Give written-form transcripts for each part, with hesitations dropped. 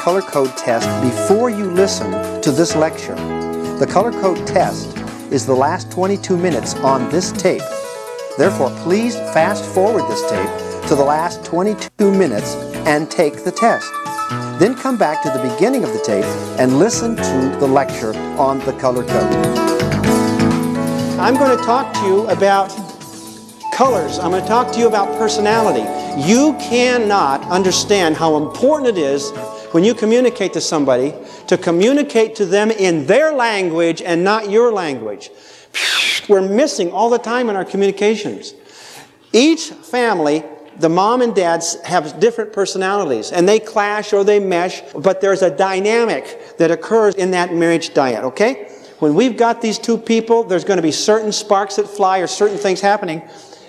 color code test before you listen to this lecture. The color code test is the last 22 minutes on this tape. Therefore, please fast forward this tape to the last 22 minutes and take the test. Then come back to the beginning of the tape and listen to the lecture on the color code. I'm going to talk to you about colors. I'm going to talk to you about personality. You cannot understand how important it is when you communicate to somebody to communicate to them in their language and not your language. We're missing all the time in our communications. Each family, the mom and dads have different personalities, and they clash or they mesh, but there's a dynamic that occurs in that marriage dyad, okay? When we've got these two people, there's going to be certain sparks that fly or certain things happening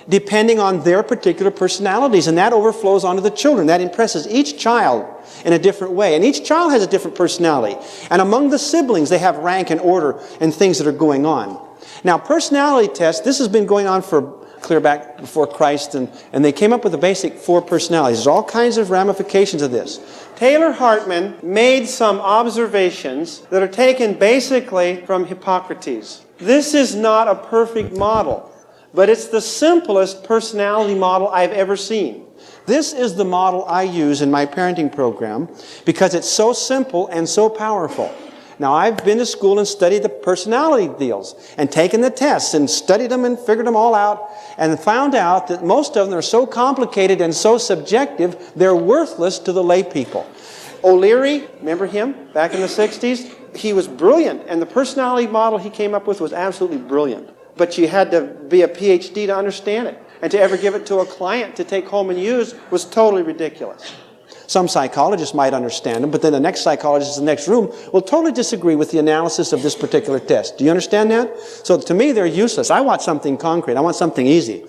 depending on their particular personalities, and that overflows onto the children. That impresses each child in a different way, and each child has a different personality. And among the siblings, they have rank and order and things that are going on. Now, personality tests, this has been going on for clear back before Christ, and they came up with the basic 4 personalities. There's all kinds of ramifications of this. Taylor Hartman made some observations that are taken basically from Hippocrates. This is not a perfect model, but it's the simplest personality model I've ever seen. This is the model I use in my parenting program because it's so simple and so powerful. Now, I've been to school and studied the personality deals and taken the tests and studied them and figured them all out and found out that most of them are so complicated and so subjective, they're worthless to the lay people. O'Leary, remember him back in the 60s? He was brilliant, and the personality model he came up with was absolutely brilliant. But you had to be a PhD to understand it. And to ever give it to a client to take home and use was totally ridiculous. Some psychologists might understand them, but then the next psychologist in the next room will totally disagree with the analysis of this particular test. Do you understand that? So to me, they're useless. I want something concrete. I want something easy.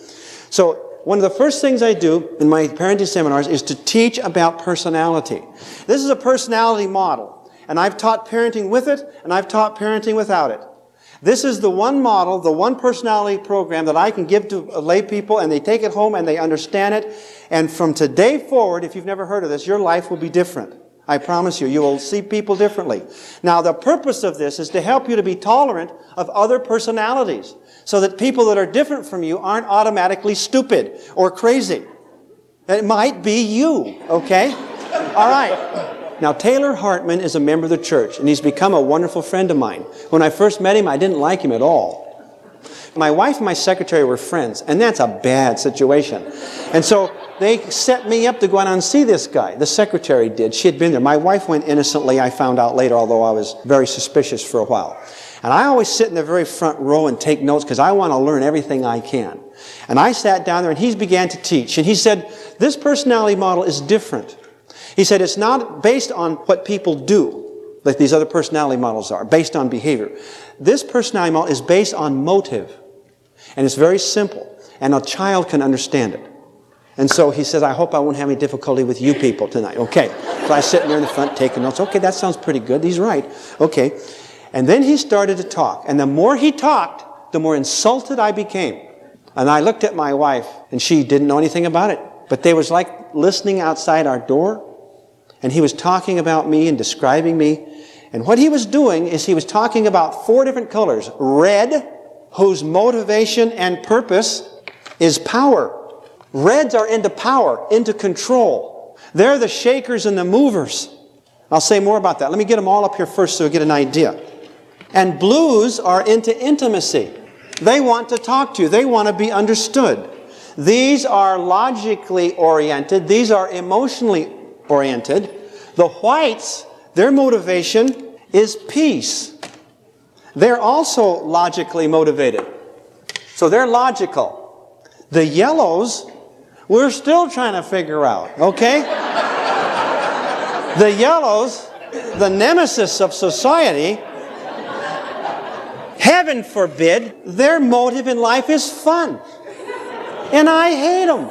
So one of the first things I do in my parenting seminars is to teach about personality. This is a personality model, and I've taught parenting with it, and I've taught parenting without it. This is the one model, the one personality program that I can give to lay people, and they take it home and they understand it. And from today forward, if you've never heard of this, your life will be different. I promise you, you will see people differently. Now, the purpose of this is to help you to be tolerant of other personalities, so that people that are different from you aren't automatically stupid or crazy. It might be you, okay? All right. Now, Taylor Hartman is a member of the church, and he's become a wonderful friend of mine. When I first met him, I didn't like him at all. My wife and my secretary were friends, and that's a bad situation. And so they set me up to go out and see this guy. The secretary did. She had been there. My wife went innocently, I found out later, although I was very suspicious for a while. And I always sit in the very front row and take notes because I want to learn everything I can. And I sat down there, and he began to teach. And he said, this personality model is different. He said it's not based on what people do, like these other personality models are, based on behavior. This personality model is based on motive. And it's very simple. And a child can understand it. And so he says, I hope I won't have any difficulty with you people tonight. Okay. So I sit there in the front taking notes. Okay, that sounds pretty good. He's right. Okay. And then he started to talk. And the more he talked, the more insulted I became. And I looked at my wife, and she didn't know anything about it. But they was like listening outside our door. And he was talking about me and describing me. And what he was doing is he was talking about 4 different colors. Red, whose motivation and purpose is power. Reds are into power, into control. They're the shakers and the movers. I'll say more about that. Let me get them all up here first so you'll get an idea. And blues are into intimacy. They want to talk to you. They want to be understood. These are logically oriented. These are emotionally oriented. The whites, their motivation is peace. They're also logically motivated. So they're logical. The yellows, we're still trying to figure out, okay? The yellows, the nemesis of society, heaven forbid, their motive in life is fun. And I hate them.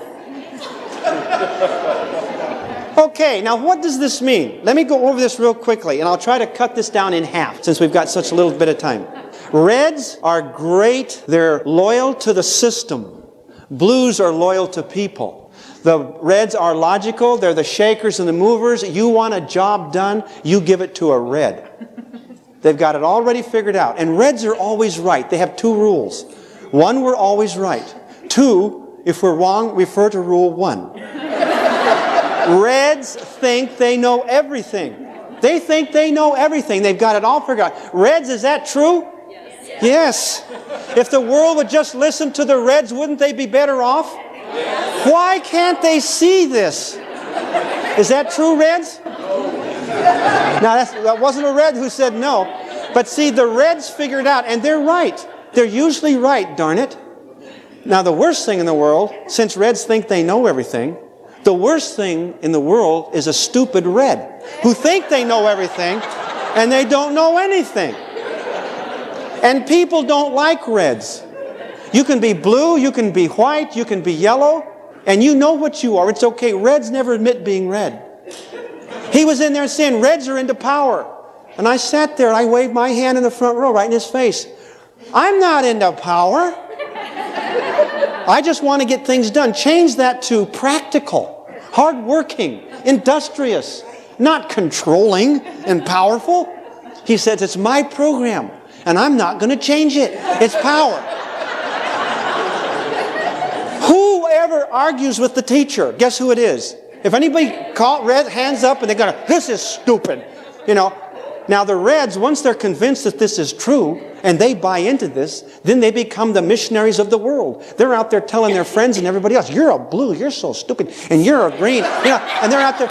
Okay, now what does this mean? Let me go over this real quickly, and I'll try to cut this down in half since we've got such a little bit of time. Reds are great. They're loyal to the system. Blues are loyal to people. The reds are logical. They're the shakers and the movers. You want a job done, you give it to a red. They've got it already figured out. And reds are always right. They have two rules. One, we're always right. Two, if we're wrong, refer to rule one. Reds think they know everything. They think they know everything. They've got it all figured out. Reds, is that true? Yes. If the world would just listen to the reds, wouldn't they be better off? Yes. Why can't they see this? Is that true, reds? Now, that wasn't a red who said no. But see, the reds figured out, and they're right. They're usually right, darn it. Now, the worst thing in the world, since reds think they know everything, the worst thing in the world is a stupid red who think they know everything, and they don't know anything. And people don't like reds. You can be blue, you can be white, you can be yellow, and you know what you are. It's okay. Reds never admit being red. He was in there saying, reds are into power. And I sat there, and I waved my hand in the front row right in his face. I'm not into power. I just want to get things done. Change that to practical, hardworking, industrious, not controlling and powerful. He says, it's my program, and I'm not going to change it. It's power. Whoever argues with the teacher, guess who it is? If anybody red hands up and they're going to, this is stupid, you know. Now the reds, once they're convinced that this is true and they buy into this, then they become the missionaries of the world. They're out there telling their friends and everybody else, you're a blue, you're so stupid, and you're a green, you know, and they're out there.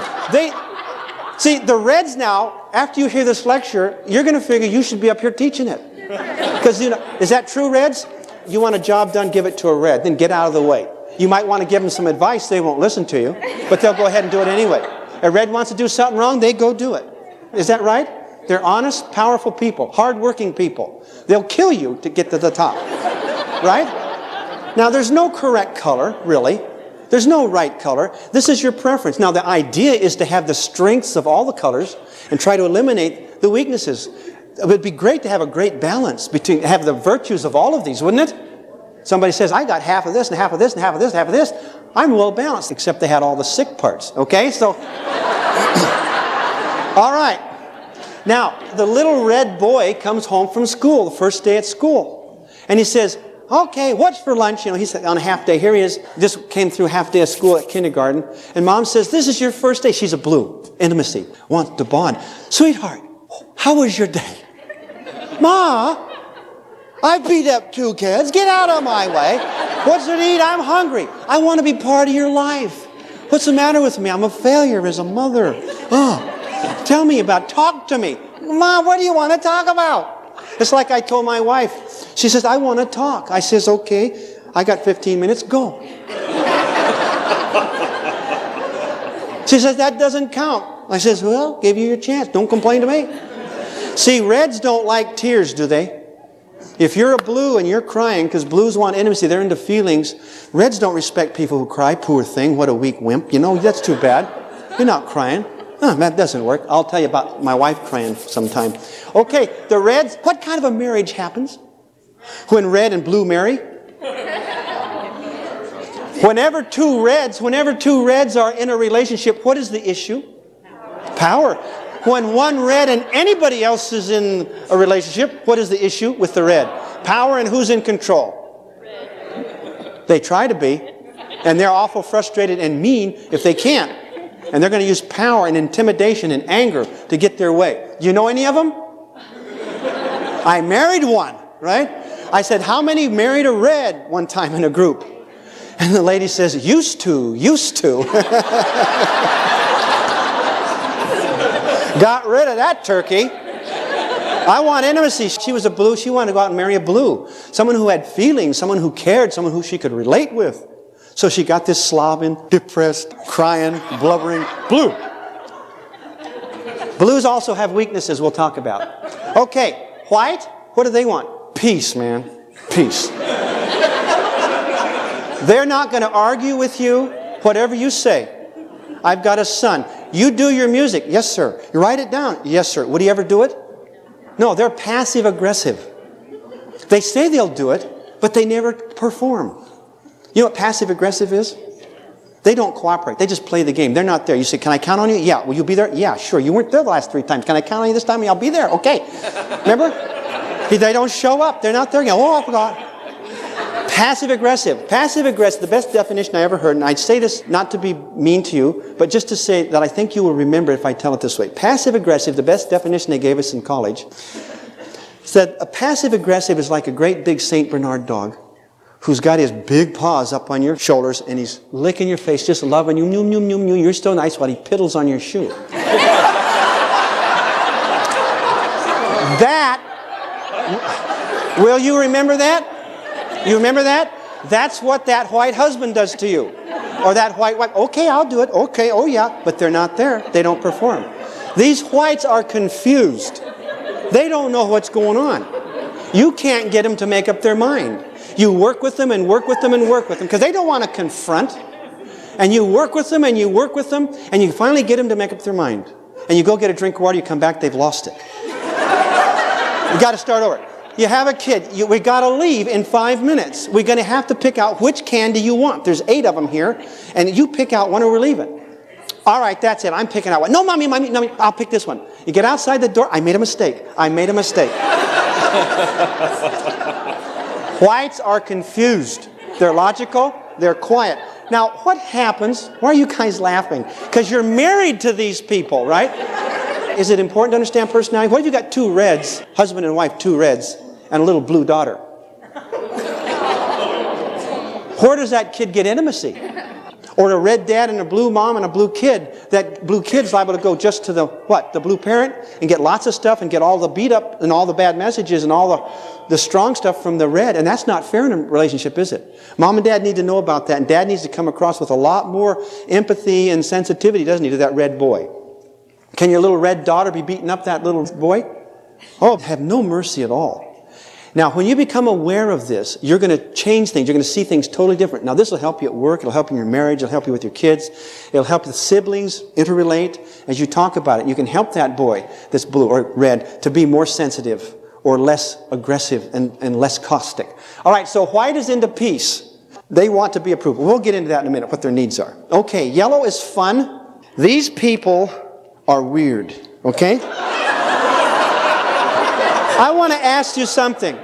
See, the reds now, after you hear this lecture, you're going to figure you should be up here teaching it. Because, you know, is that true, reds? You want a job done, give it to a red, then get out of the way. You might want to give them some advice, they won't listen to you, but they'll go ahead and do it anyway. A red wants to do something wrong, they go do it. Is that right? They're honest, powerful people, hard-working people. They'll kill you to get to the top. Right? Now, there's no correct color, really. There's no right color. This is your preference. Now, the idea is to have the strengths of all the colors and try to eliminate the weaknesses. It would be great to have a great balance between, have the virtues of all of these, wouldn't it? Somebody says, I got half of this and half of this and half of this and half of this. I'm well balanced, except they had all the sick parts. Okay, so... all right. Now, the little red boy comes home from school, the first day at school. And he says, okay, what's for lunch? You know, he's on a half day. Here he is, just came through half day of school at kindergarten. And Mom says, this is your first day. She's a blue. Intimacy. Wants to bond. Sweetheart, how was your day? Ma, I beat up 2 kids. Get out of my way. What's to eat? I'm hungry. I want to be part of your life. What's the matter with me? I'm a failure as a mother. Oh. Tell me about, talk to me. Mom, what do you want to talk about? It's like I told my wife. She says, I want to talk. I says, okay, I got 15 minutes, go. She says, that doesn't count. I says, well, give you your chance. Don't complain to me. See, reds don't like tears, do they? If you're a blue and you're crying, because blues want intimacy, they're into feelings. Reds don't respect people who cry. Poor thing, what a weak wimp. You know, that's too bad. You're not crying. That doesn't work. I'll tell you about my wife crying sometime. Okay, the reds, what kind of a marriage happens when red and blue marry? Whenever two reds are in a relationship, what is the issue? Power. When one red and anybody else is in a relationship, what is the issue with the red? Power, and who's in control? They try to be, and they're awful frustrated and mean if they can't. And they're going to use power and intimidation and anger to get their way. Do you know any of them? I married one, right? I said, how many married a red one time in a group? And the lady says, used to. Got rid of that turkey. I want intimacy. She was a blue. She wanted to go out and marry a blue. Someone who had feelings, someone who cared, someone who she could relate with. So she got this slobbing, depressed, crying, blubbering blue. Blues also have weaknesses we'll talk about. Okay, white, what do they want? Peace, man. Peace. They're not going to argue with you, whatever you say. I've got a son. You do your music. Yes, sir. You write it down. Yes, sir. Would he ever do it? No, they're passive-aggressive. They say they'll do it, but they never perform. You know what passive-aggressive is? They don't cooperate. They just play the game. They're not there. You say, can I count on you? Yeah. Will you be there? Yeah, sure. You weren't there the last 3 times. Can I count on you this time? I'll be there. Okay. Remember? They don't show up. They're not there again. Oh, I forgot. Passive-aggressive. Passive-aggressive, the best definition I ever heard, and I'd say this not to be mean to you, but just to say that I think you will remember if I tell it this way. Passive-aggressive, the best definition they gave us in college, said a passive-aggressive is like a great big St. Bernard dog who's got his big paws up on your shoulders and he's licking your face, just loving you, you're so nice while he piddles on your shoe. That, will you remember that? You remember that? That's what that white husband does to you. Or that white wife. Okay, I'll do it. Okay, oh yeah. But they're not there. They don't perform. These whites are confused. They don't know what's going on. You can't get them to make up their mind. You work with them and work with them and work with them because they don't want to confront. And you work with them and you work with them and you finally get them to make up their mind. And you go get a drink of water, you come back, they've lost it. You got to start over. You have a kid. We got to leave in 5 minutes. We're going to have to pick out which candy you want. There's 8 of them here. And you pick out one or we're leaving. All right, that's it. I'm picking out one. No, mommy, I'll pick this one. You get outside the door. I made a mistake. Whites are confused. They're logical. They're quiet. Now, what happens? Why are you guys laughing? Because you're married to these people, right? Is it important to understand personality? What if you got 2 reds, husband and wife, 2 reds, and a little blue daughter? Where does that kid get intimacy? Or a red dad and a blue mom and a blue kid. That blue kid's liable to go just to the, what? The blue parent and get lots of stuff and get all the beat up and all the bad messages and all the strong stuff from the red. And that's not fair in a relationship, is it? Mom and dad need to know about that. And dad needs to come across with a lot more empathy and sensitivity, doesn't he, to that red boy? Can your little red daughter be beating up that little boy? Oh, have no mercy at all. Now, when you become aware of this, you're going to change things. You're going to see things totally different. Now, this will help you at work. It'll help you in your marriage. It'll help you with your kids. It'll help the siblings interrelate as you talk about it. You can help that boy that's blue or red to be more sensitive or less aggressive and less caustic. All right, so white is into peace. They want to be approved. We'll get into that in a minute, what their needs are. Okay, yellow is fun. These people are weird, okay? I want to ask you something.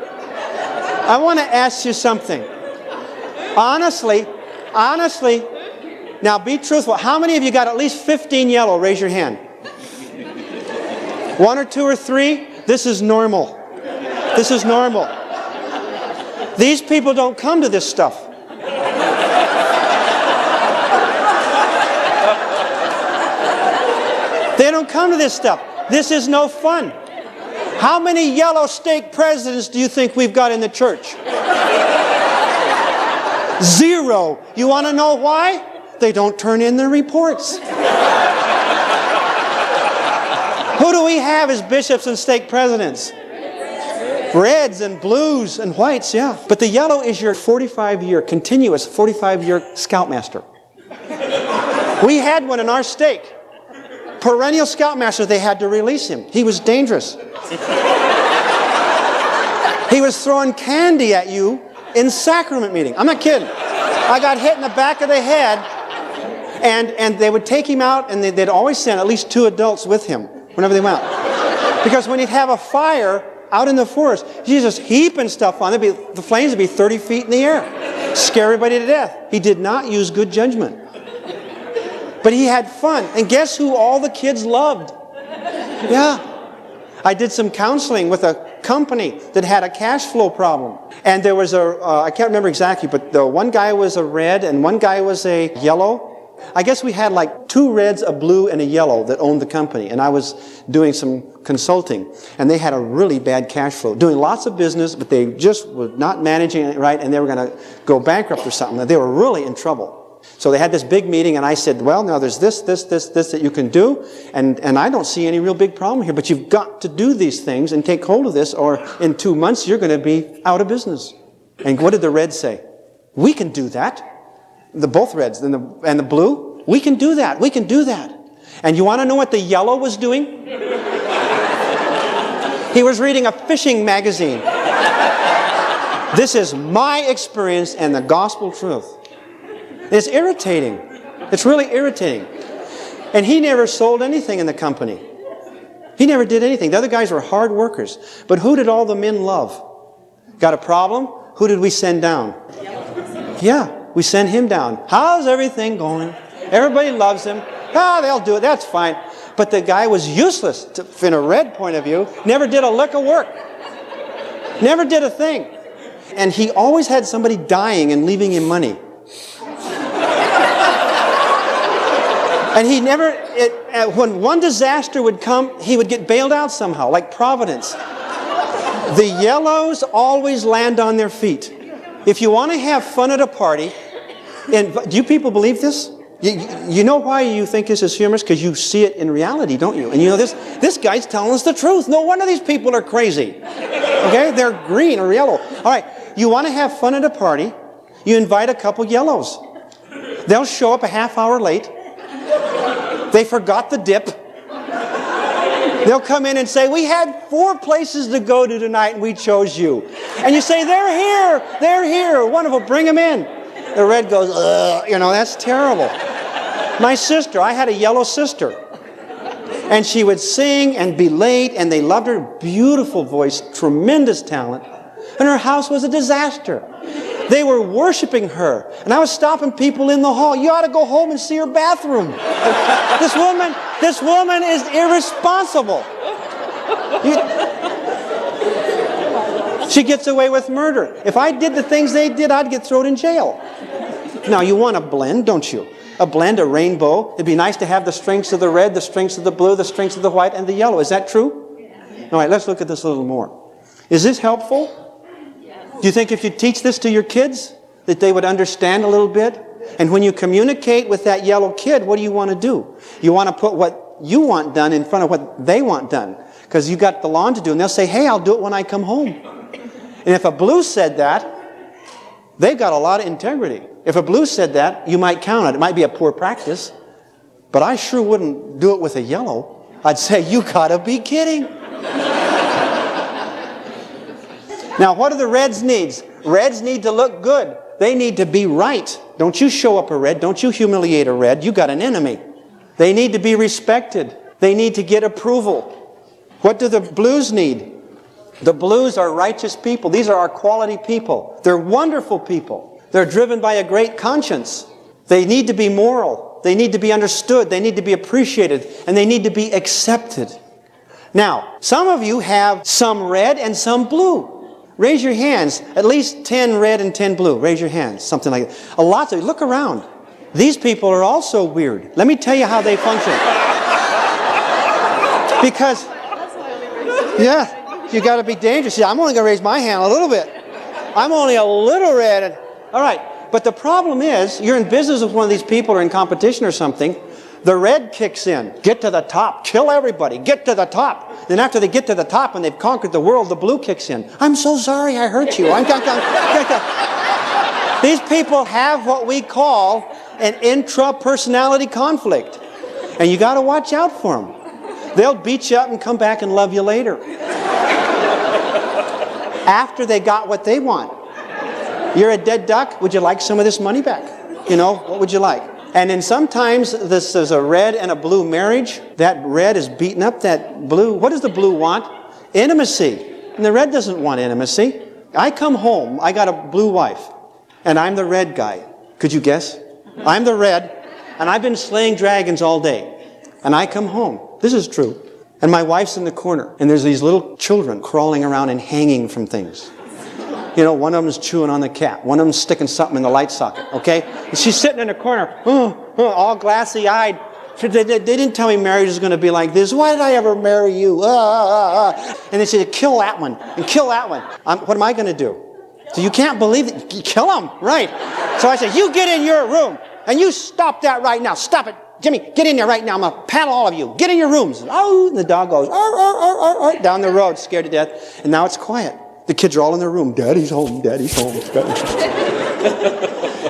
Honestly, now be truthful. How many of you got at least 15 yellow? Raise your hand. 1 or 2 or 3? This is normal. These people don't come to this stuff. They don't come to this stuff. This is no fun. How many yellow stake presidents do you think we've got in the church? 0. You want to know why? They don't turn in their reports. Who do we have as bishops and stake presidents? Reds and blues and whites, yeah. But the yellow is your continuous 45-year scoutmaster. We had one in our stake. Perennial scoutmaster, they had to release him. He was dangerous. He was throwing candy at you in sacrament meeting. I'm not kidding. I got hit in the back of the head, and they would take him out, and they'd always send at least 2 adults with him whenever they went out. Because when he'd have a fire out in the forest, he's just heaping stuff on. The flames would be 30 feet in the air. Scare everybody to death. He did not use good judgment. But he had fun. And guess who all the kids loved? Yeah. I did some counseling with a company that had a cash flow problem. And there was I can't remember exactly, but the one guy was a red and one guy was a yellow. I guess we had like 2 reds, a blue, and a yellow that owned the company. And I was doing some consulting. And they had a really bad cash flow. Doing lots of business, but they just were not managing it right. And they were going to go bankrupt or something. They were really in trouble. So they had this big meeting, and I said, well, now there's this that you can do, and I don't see any real big problem here, but you've got to do these things and take hold of this, or in 2 months you're going to be out of business. And what did the red say? We can do that. Both reds and the blue, we can do that. And you want to know what the yellow was doing? He was reading a fishing magazine. This is my experience and the gospel truth. It's irritating. It's really irritating. And he never sold anything in the company. He never did anything. The other guys were hard workers. But who did all the men love? Got a problem? Who did we send down? Yeah, we sent him down. How's everything going? Everybody loves him. They'll do it. That's fine. But the guy was useless from a red point of view. Never did a lick of work. Never did a thing. And he always had somebody dying and leaving him money. And he never, when one disaster would come, he would get bailed out somehow, like Providence. The yellows always land on their feet. If you want to have fun at a party, and do you people believe this? You know why you think this is humorous? Because you see it in reality, don't you? And you know this guy's telling us the truth. No wonder these people are crazy. Okay? They're green or yellow. All right. You want to have fun at a party, you invite a couple yellows. They'll show up a half hour late. They forgot the dip. They'll come in and say, we had 4 places to go to tonight and we chose you. And you say, they're here, wonderful, bring them in. The red goes, ugh, that's terrible. My sister, I had a yellow sister. And she would sing and be late, and they loved her, beautiful voice, tremendous talent. And her house was a disaster. They were worshiping her. And I was stopping people in the hall. You ought to go home and see her bathroom. This woman is irresponsible. She gets away with murder. If I did the things they did, I'd get thrown in jail. Now, you want a blend, don't you? A blend, a rainbow. It'd be nice to have the strengths of the red, the strengths of the blue, the strengths of the white, and the yellow. Is that true? All right, let's look at this a little more. Is this helpful? Do you think if you teach this to your kids, that they would understand a little bit? And when you communicate with that yellow kid, what do you want to do? You want to put what you want done in front of what they want done. Because you got the lawn to do. And they'll say, hey, I'll do it when I come home. And if a blue said that, they've got a lot of integrity. If a blue said that, you might count it. It might be a poor practice. But I sure wouldn't do it with a yellow. I'd say, you got to be kidding. Now, what do the reds need? Reds need to look good. They need to be right. Don't you show up a red. Don't you humiliate a red. You got an enemy. They need to be respected. They need to get approval. What do the blues need? The blues are righteous people. These are our quality people. They're wonderful people. They're driven by a great conscience. They need to be moral. They need to be understood. They need to be appreciated. And they need to be accepted. Now, some of you have some red and some blue. Raise your hands. At least 10 red and 10 blue. Raise your hands. Something like that. A lot of you. Look around. These people are also weird. Let me tell you how they function. Because, yeah, you got to be dangerous. See, I'm only going to raise my hand a little bit. I'm only a little red. All right. But the problem is, you're in business with one of these people or in competition or something. The red kicks in. Get to the top. Kill everybody. Get to the top. Then after they get to the top and they've conquered the world, the blue kicks in. I'm so sorry I hurt you. These people have what we call an intra-personality conflict. And you got to watch out for them. They'll beat you up and come back and love you later. After they got what they want. You're a dead duck. Would you like some of this money back? What would you like? And then sometimes this is a red and a blue marriage. That red is beating up that blue. What does the blue want? Intimacy. And the red doesn't want intimacy. I come home. I got a blue wife. And I'm the red guy. Could you guess? I'm the red. And I've been slaying dragons all day. And I come home. This is true. And my wife's in the corner. And there's these little children crawling around and hanging from things. One of them's chewing on the cat. One of them's sticking something in the light socket, okay? And she's sitting in the corner, all glassy-eyed. They didn't tell me marriage is going to be like this. Why did I ever marry you? And they said, kill that one, and kill that one. What am I going to do? So you can't believe it. You kill them, right? So I said, you get in your room, and you stop that right now. Stop it. Jimmy, get in there right now. I'm going to paddle all of you. Get in your rooms. Oh, and the dog goes, down the road, scared to death. And now it's quiet. The kids are all in their room. Daddy's home, Daddy's home.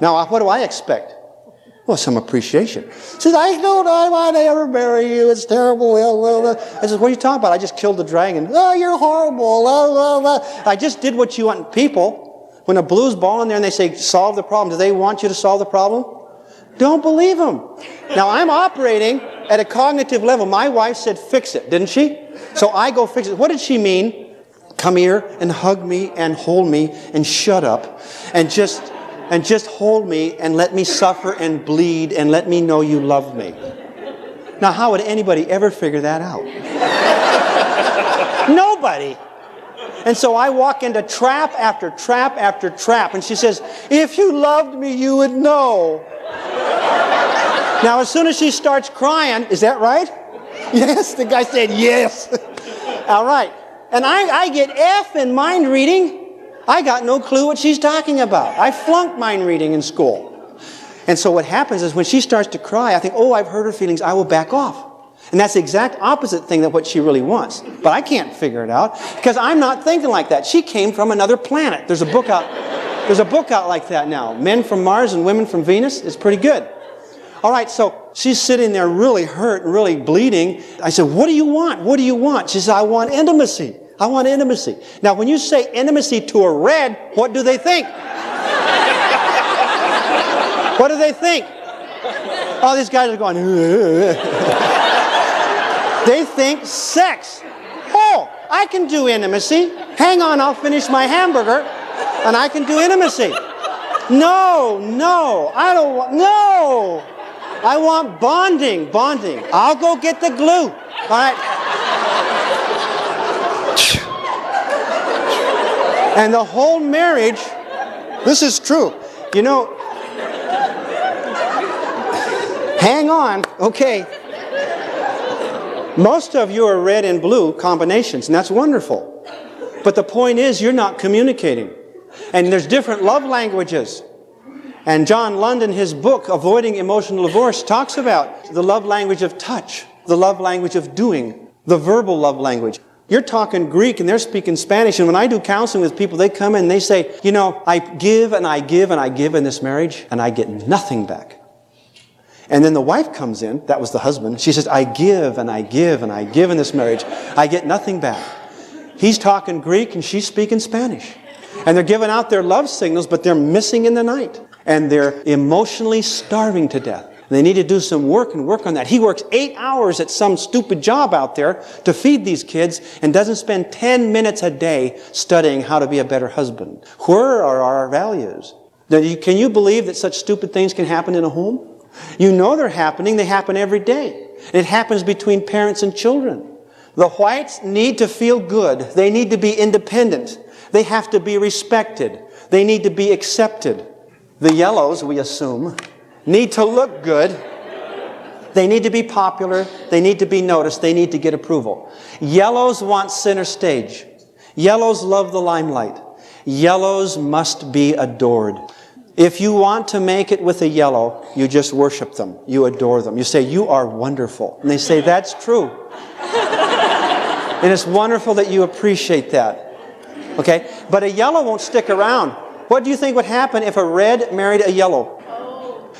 Now, what do I expect? Well, some appreciation. She says, I don't know why they ever marry you. It's terrible. I said, what are you talking about? I just killed the dragon. Oh, you're horrible. I just did what you want. People, when a blue's ball in there and they say, solve the problem, do they want you to solve the problem? Don't believe them. Now, I'm operating at a cognitive level. My wife said, fix it, didn't she? So I go fix it. What did she mean? Come here and hug me and hold me and shut up and just hold me and let me suffer and bleed and let me know you love me. Now, how would anybody ever figure that out? Nobody. And so I walk into trap after trap after trap, and she says, if you loved me, you would know. Now, as soon as she starts crying, is that right? Yes, the guy said yes. All right. And I get F in mind reading. I got no clue what she's talking about. I flunked mind reading in school. And so what happens is when she starts to cry, I think, oh, I've hurt her feelings, I will back off. And that's the exact opposite thing of what she really wants. But I can't figure it out because I'm not thinking like that. She came from another planet. There's a book out like that now. Men from Mars and Women from Venus. It's pretty good. All right, so she's sitting there really hurt and really bleeding. I said, what do you want? What do you want? She said, I want intimacy. I want intimacy. Now, when you say intimacy to a red, what do they think? What do they think? Oh, these guys are going, they think sex. Oh, I can do intimacy. Hang on, I'll finish my hamburger, and I can do intimacy. No, I don't want, no. I want bonding. I'll go get the glue. All right. And the whole marriage, this is true. You know, hang on, okay. Most of you are red and blue combinations, and that's wonderful. But the point is, you're not communicating. And there's different love languages. And John London, his book, Avoiding Emotional Divorce, talks about the love language of touch, the love language of doing, the verbal love language. You're talking Greek and they're speaking Spanish. And when I do counseling with people, they come in and they say, you know, I give and I give and I give in this marriage, and I get nothing back. And then the wife comes in, that was the husband, she says, I give and I give and I give in this marriage, I get nothing back. He's talking Greek and she's speaking Spanish. And they're giving out their love signals, but they're missing in the night. And they're emotionally starving to death. And they need to do some work and work on that. He works 8 hours at some stupid job out there to feed these kids and doesn't spend 10 minutes a day studying how to be a better husband. Where are our values? Now, can you believe that such stupid things can happen in a home? You know they're happening. They happen every day. And it happens between parents and children. The whites need to feel good. They need to be independent. They have to be respected. They need to be accepted. The yellows, we assume, need to look good. They need to be popular. They need to be noticed. They need to get approval. Yellows want center stage. Yellows love the limelight. Yellows must be adored. If you want to make it with a yellow, you just worship them. You adore them. You say, you are wonderful. And they say, that's true. And it's wonderful that you appreciate that. Okay? But a yellow won't stick around. What do you think would happen if a red married a yellow?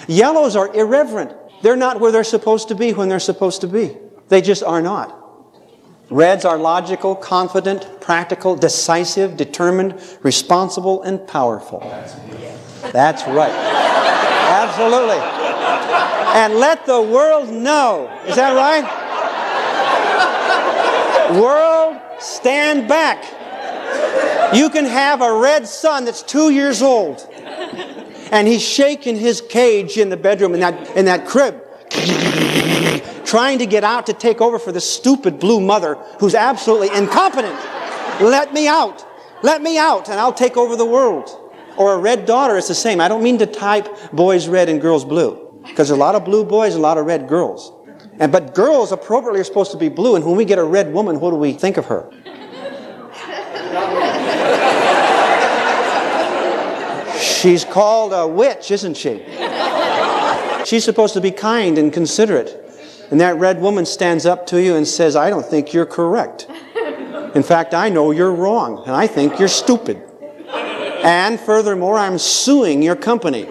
Yellows are irreverent. They're not where they're supposed to be when they're supposed to be. They just are not. Reds are logical, confident, practical, decisive, determined, responsible, and powerful. That's right. Absolutely. And let the world know. Is that right? World, stand back. You can have a red son that's 2 years old, and he's shaking his cage in the bedroom in that crib, trying to get out to take over for the stupid blue mother who's absolutely incompetent. Let me out. Let me out, and I'll take over the world. Or a red daughter, it's the same. I don't mean to type boys red and girls blue, because there's a lot of blue boys and a lot of red girls. But girls appropriately are supposed to be blue, and when we get a red woman, what do we think of her? She's called a witch, isn't she? She's supposed to be kind and considerate. And that red woman stands up to you and says, I don't think you're correct. In fact, I know you're wrong, and I think you're stupid. And furthermore, I'm suing your company.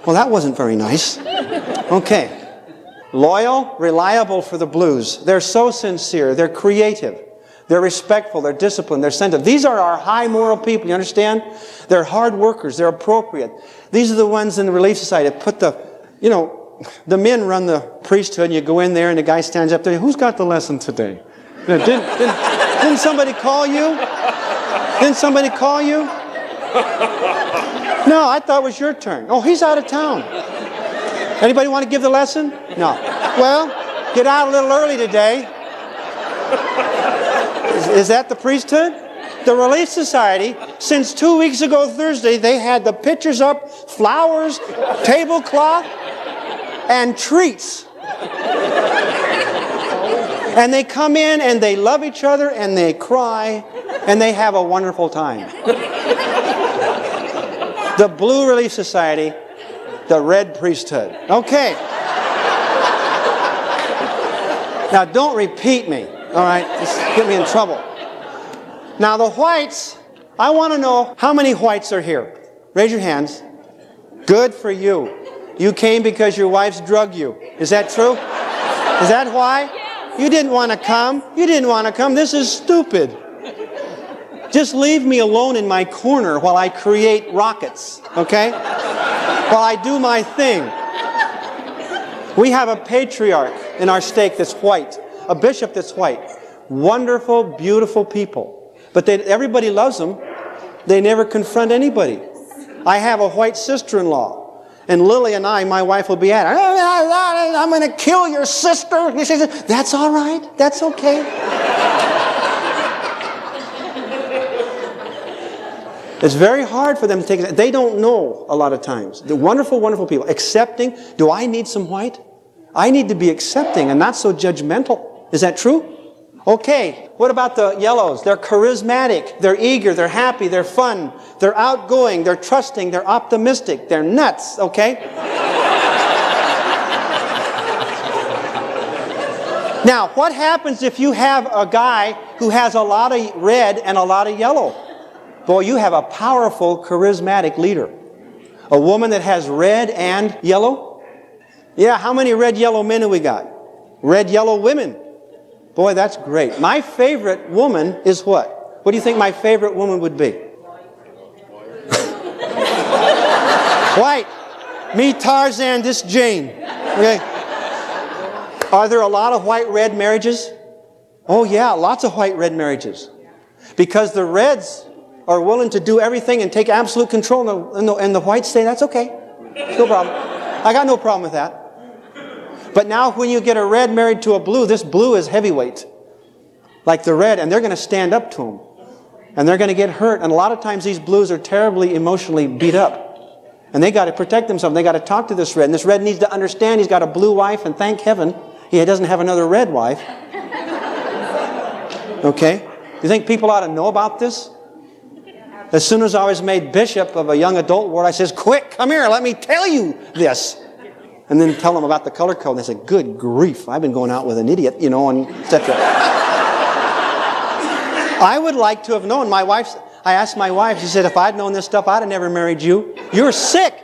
Well, that wasn't very nice. Okay. Loyal, reliable for the blues. They're so sincere. They're creative. They're respectful, they're disciplined, they're sensitive. These are our high moral people, you understand? They're hard workers, they're appropriate. These are the ones in the Relief Society that put the men run the priesthood, and you go in there and the guy stands up there, who's got the lesson today? Didn't somebody call you? Didn't somebody call you? No, I thought it was your turn. Oh, he's out of town. Anybody want to give the lesson? No. Well, get out a little early today. Is that the priesthood? The Relief Society, since 2 weeks ago Thursday, they had the pictures up, flowers, tablecloth, and treats. And they come in and they love each other and they cry and they have a wonderful time. The Blue Relief Society, the Red Priesthood. Okay. Now don't repeat me, all right? Just get me in trouble. Now the whites, I want to know how many whites are here. Raise your hands. Good for you. You came because your wives drug you. Is that true? Is that why? You didn't want to come. You didn't want to come. This is stupid. Just leave me alone in my corner while I create rockets, okay? While I do my thing. We have a patriarch in our stake that's white, a bishop that's white. Wonderful, beautiful people. But everybody loves them. They never confront anybody. I have a white sister-in-law. And Lily and I, my wife, will be at her. I'm going to kill your sister. And she says, that's all right. That's okay. It's very hard for them to take it. They don't know a lot of times. The wonderful, wonderful people. Accepting. Do I need some white? I need to be accepting and not so judgmental. Is that true? Okay. What about the yellows? They're charismatic. They're eager. They're happy. They're fun. They're outgoing. They're trusting. They're optimistic. They're nuts. Okay? Now, what happens if you have a guy who has a lot of red and a lot of yellow? Boy, you have a powerful, charismatic leader. A woman that has red and yellow? Yeah, how many red, yellow men have we got? Red, yellow women. Boy, that's great. My favorite woman is what? What do you think my favorite woman would be? White. Me, Tarzan, this Jane. Okay. Are there a lot of white-red marriages? Oh, yeah, lots of white-red marriages. Because the reds are willing to do everything and take absolute control, and the whites say, that's okay. No problem. I got no problem with that. But now when you get a red married to a blue, this blue is heavyweight. Like the red, and they're going to stand up to him. And they're going to get hurt. And a lot of times these blues are terribly emotionally beat up. And they got to protect themselves. They got to talk to this red. And this red needs to understand he's got a blue wife, and thank heaven he doesn't have another red wife. Okay? You think people ought to know about this? As soon as I was made bishop of a young adult ward, I says, quick, come here, let me tell you this. And then tell them about the color code. And they said, good grief, I've been going out with an idiot, and etc. I would like to have known. I asked my wife, she said, if I'd known this stuff, I'd have never married you. You're sick.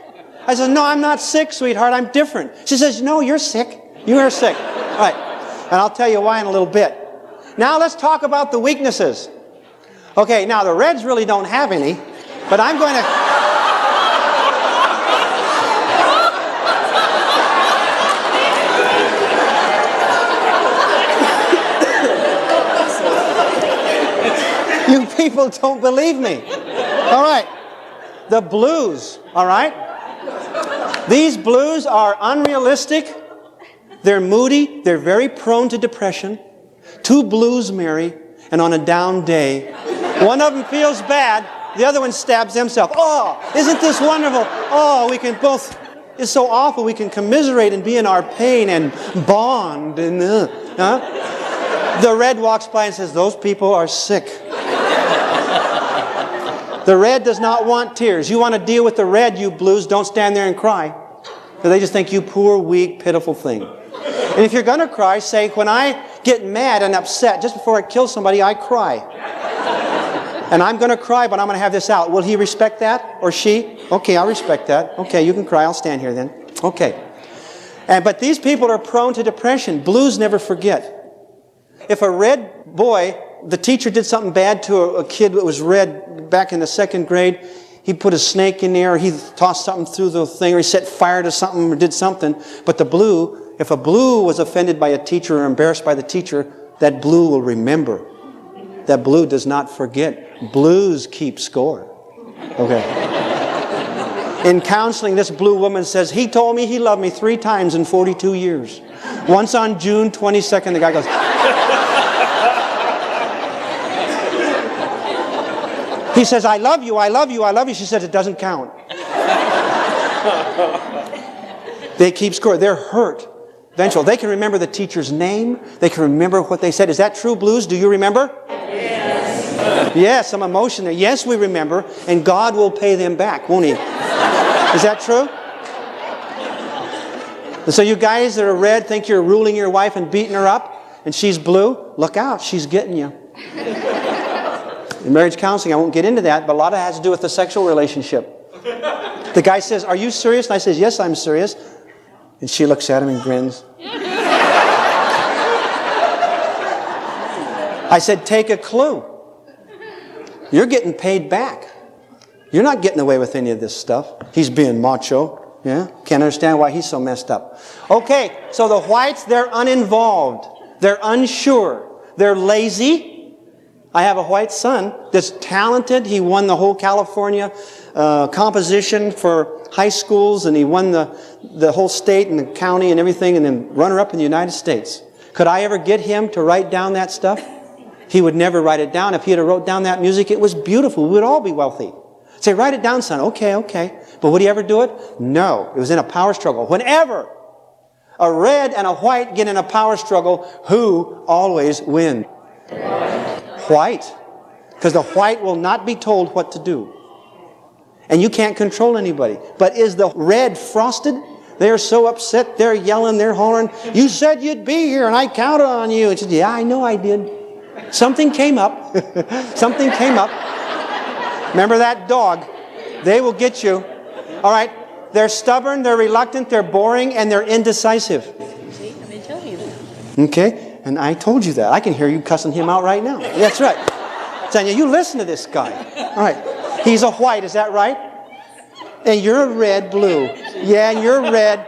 I said, no, I'm not sick, sweetheart, I'm different. She says, no, you're sick. You are sick. All right. And I'll tell you why in a little bit. Now let's talk about the weaknesses. Okay, now the reds really don't have any, but I'm going to... You people don't believe me. All right. The blues, all right? These blues are unrealistic. They're moody. They're very prone to depression. Two blues marry, and on a down day, one of them feels bad, the other one stabs himself. Oh, isn't this wonderful? Oh, we can both... It's so awful. We can commiserate and be in our pain and bond. And, The red walks by and says, those people are sick. The red does not want tears. You want to deal with the red, you blues, don't stand there and cry. Because they just think you poor, weak, pitiful thing. And if you're going to cry, say, when I get mad and upset, just before I kill somebody, I cry. And I'm going to cry, but I'm going to have this out. Will he respect that? Or she? Okay, I'll respect that. Okay, you can cry. I'll stand here then. Okay. But these people are prone to depression. Blues never forget. If a red boy the teacher did something bad to a kid that was red back in the 2nd grade. He put a snake in there, or he tossed something through the thing, or he set fire to something, or did something. But the blue, if a blue was offended by a teacher or embarrassed by the teacher, that blue will remember. That blue does not forget. Blues keep score. Okay. In counseling, this blue woman says, he told me he loved me 3 times in 42 years. Once on June 22nd, the guy goes... He says, I love you, I love you, I love you. She says, it doesn't count. They keep score. They're hurt. Eventually, they can remember the teacher's name. They can remember what they said. Is that true, Blues? Do you remember? Yes. Yes, some emotion there. Yes, we remember. And God will pay them back, won't He? Is that true? And so you guys that are red think you're ruling your wife and beating her up, and she's blue. Look out, she's getting you. In marriage counseling, I won't get into that, but a lot of it has to do with the sexual relationship. The guy says, are you serious? And I says, yes, I'm serious. And she looks at him and grins. I said, take a clue. You're getting paid back. You're not getting away with any of this stuff. He's being macho. Yeah? Can't understand why he's so messed up. Okay, so the whites, they're uninvolved. They're unsure. They're lazy. I have a white son that's talented. He won the whole California composition for high schools, and he won the whole state and the county and everything, and then runner-up in the United States. Could I ever get him to write down that stuff? He would never write it down. If he had wrote down that music, it was beautiful. We would all be wealthy. Say, write it down, son. Okay, okay. But would he ever do it? No. It was in a power struggle. Whenever a red and a white get in a power struggle, who always wins? White. Because the white will not be told what to do. And you can't control anybody. But is the red frosted? They're so upset, they're yelling, they're hollering. You said you'd be here and I counted on you. And she said, yeah, I know I did. Something came up. Something came up. Remember that dog? They will get you. All right. They're stubborn, they're reluctant, they're boring, and they're indecisive. See, I've been telling you that. Okay. And I told you that. I can hear you cussing him out right now. That's right. Tanya, you listen to this guy. All right. He's a white, is that right? And you're a red, blue. Yeah, and you're red,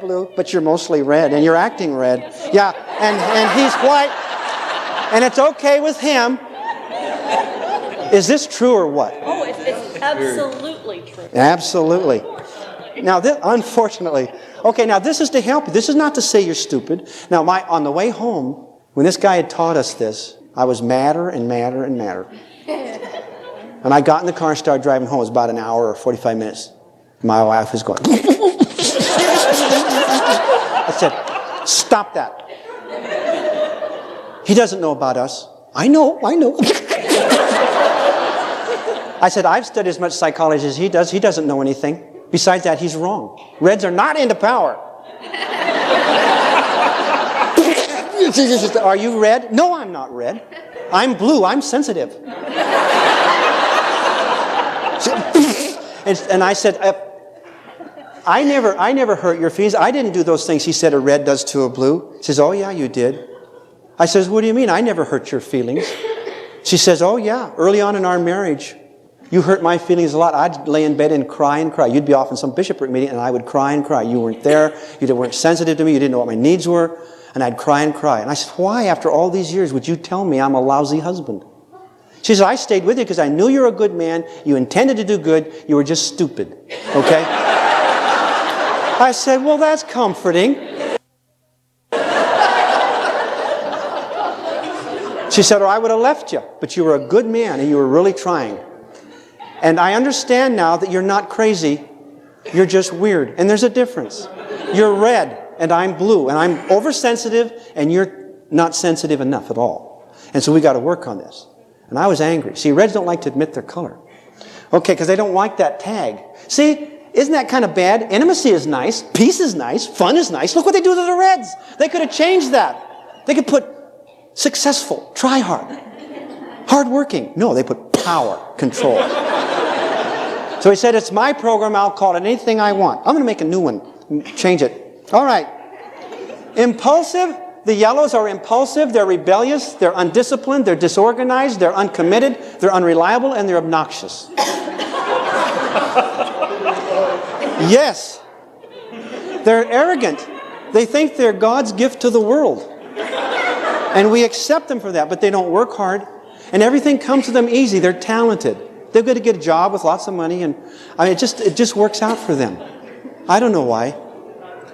blue, but you're mostly red, and you're acting red. Yeah, and he's white, and it's okay with him. Is this true or what? Oh, it's absolutely true. Absolutely. Now, unfortunately, okay, now this is to help you. This is not to say you're stupid. Now, on the way home, when this guy had taught us this, I was madder and madder and madder. And I got in the car and started driving home. It was about an hour or 45 minutes. My wife was going. I said, stop that. He doesn't know about us. I know. I said, I've studied as much psychology as he does. He doesn't know anything. Besides that, he's wrong. Reds are not into power. Are you red? No, I'm not red. I'm blue. I'm sensitive. And I said, I never hurt your feelings. I didn't do those things he said a red does to a blue. He says, oh yeah, you did. I says, what do you mean? I never hurt your feelings. She says, oh yeah, early on in our marriage, you hurt my feelings a lot. I'd lay in bed and cry and cry. You'd be off in some bishopric meeting and I would cry and cry. You weren't there. You weren't sensitive to me. You didn't know what my needs were. And I'd cry and cry. And I said, why, after all these years, would you tell me I'm a lousy husband? She said, I stayed with you because I knew you were a good man. You intended to do good. You were just stupid. Okay? I said, well, that's comforting. She said, oh, I would have left you. But you were a good man and you were really trying. And I understand now that you're not crazy. You're just weird. And there's a difference. You're red and I'm blue. And I'm oversensitive and you're not sensitive enough at all. And so we got to work on this. And I was angry. See, reds don't like to admit their color. Okay, because they don't like that tag. See, isn't that kind of bad? Intimacy is nice. Peace is nice. Fun is nice. Look what they do to the reds. They could have changed that. They could put successful, try hard, hardworking. No, they put power, control. So he said, it's my program. I'll call it anything I want. I'm going to make a new one. Change it. All right. Impulsive, The yellows are impulsive, they're rebellious, they're undisciplined, they're disorganized, they're uncommitted, they're unreliable, and they're obnoxious. Yes. They're arrogant. They think they're God's gift to the world. And we accept them for that, but they don't work hard. And everything comes to them easy. They're talented. They're going to get a job with lots of money, and it just works out for them. I don't know why.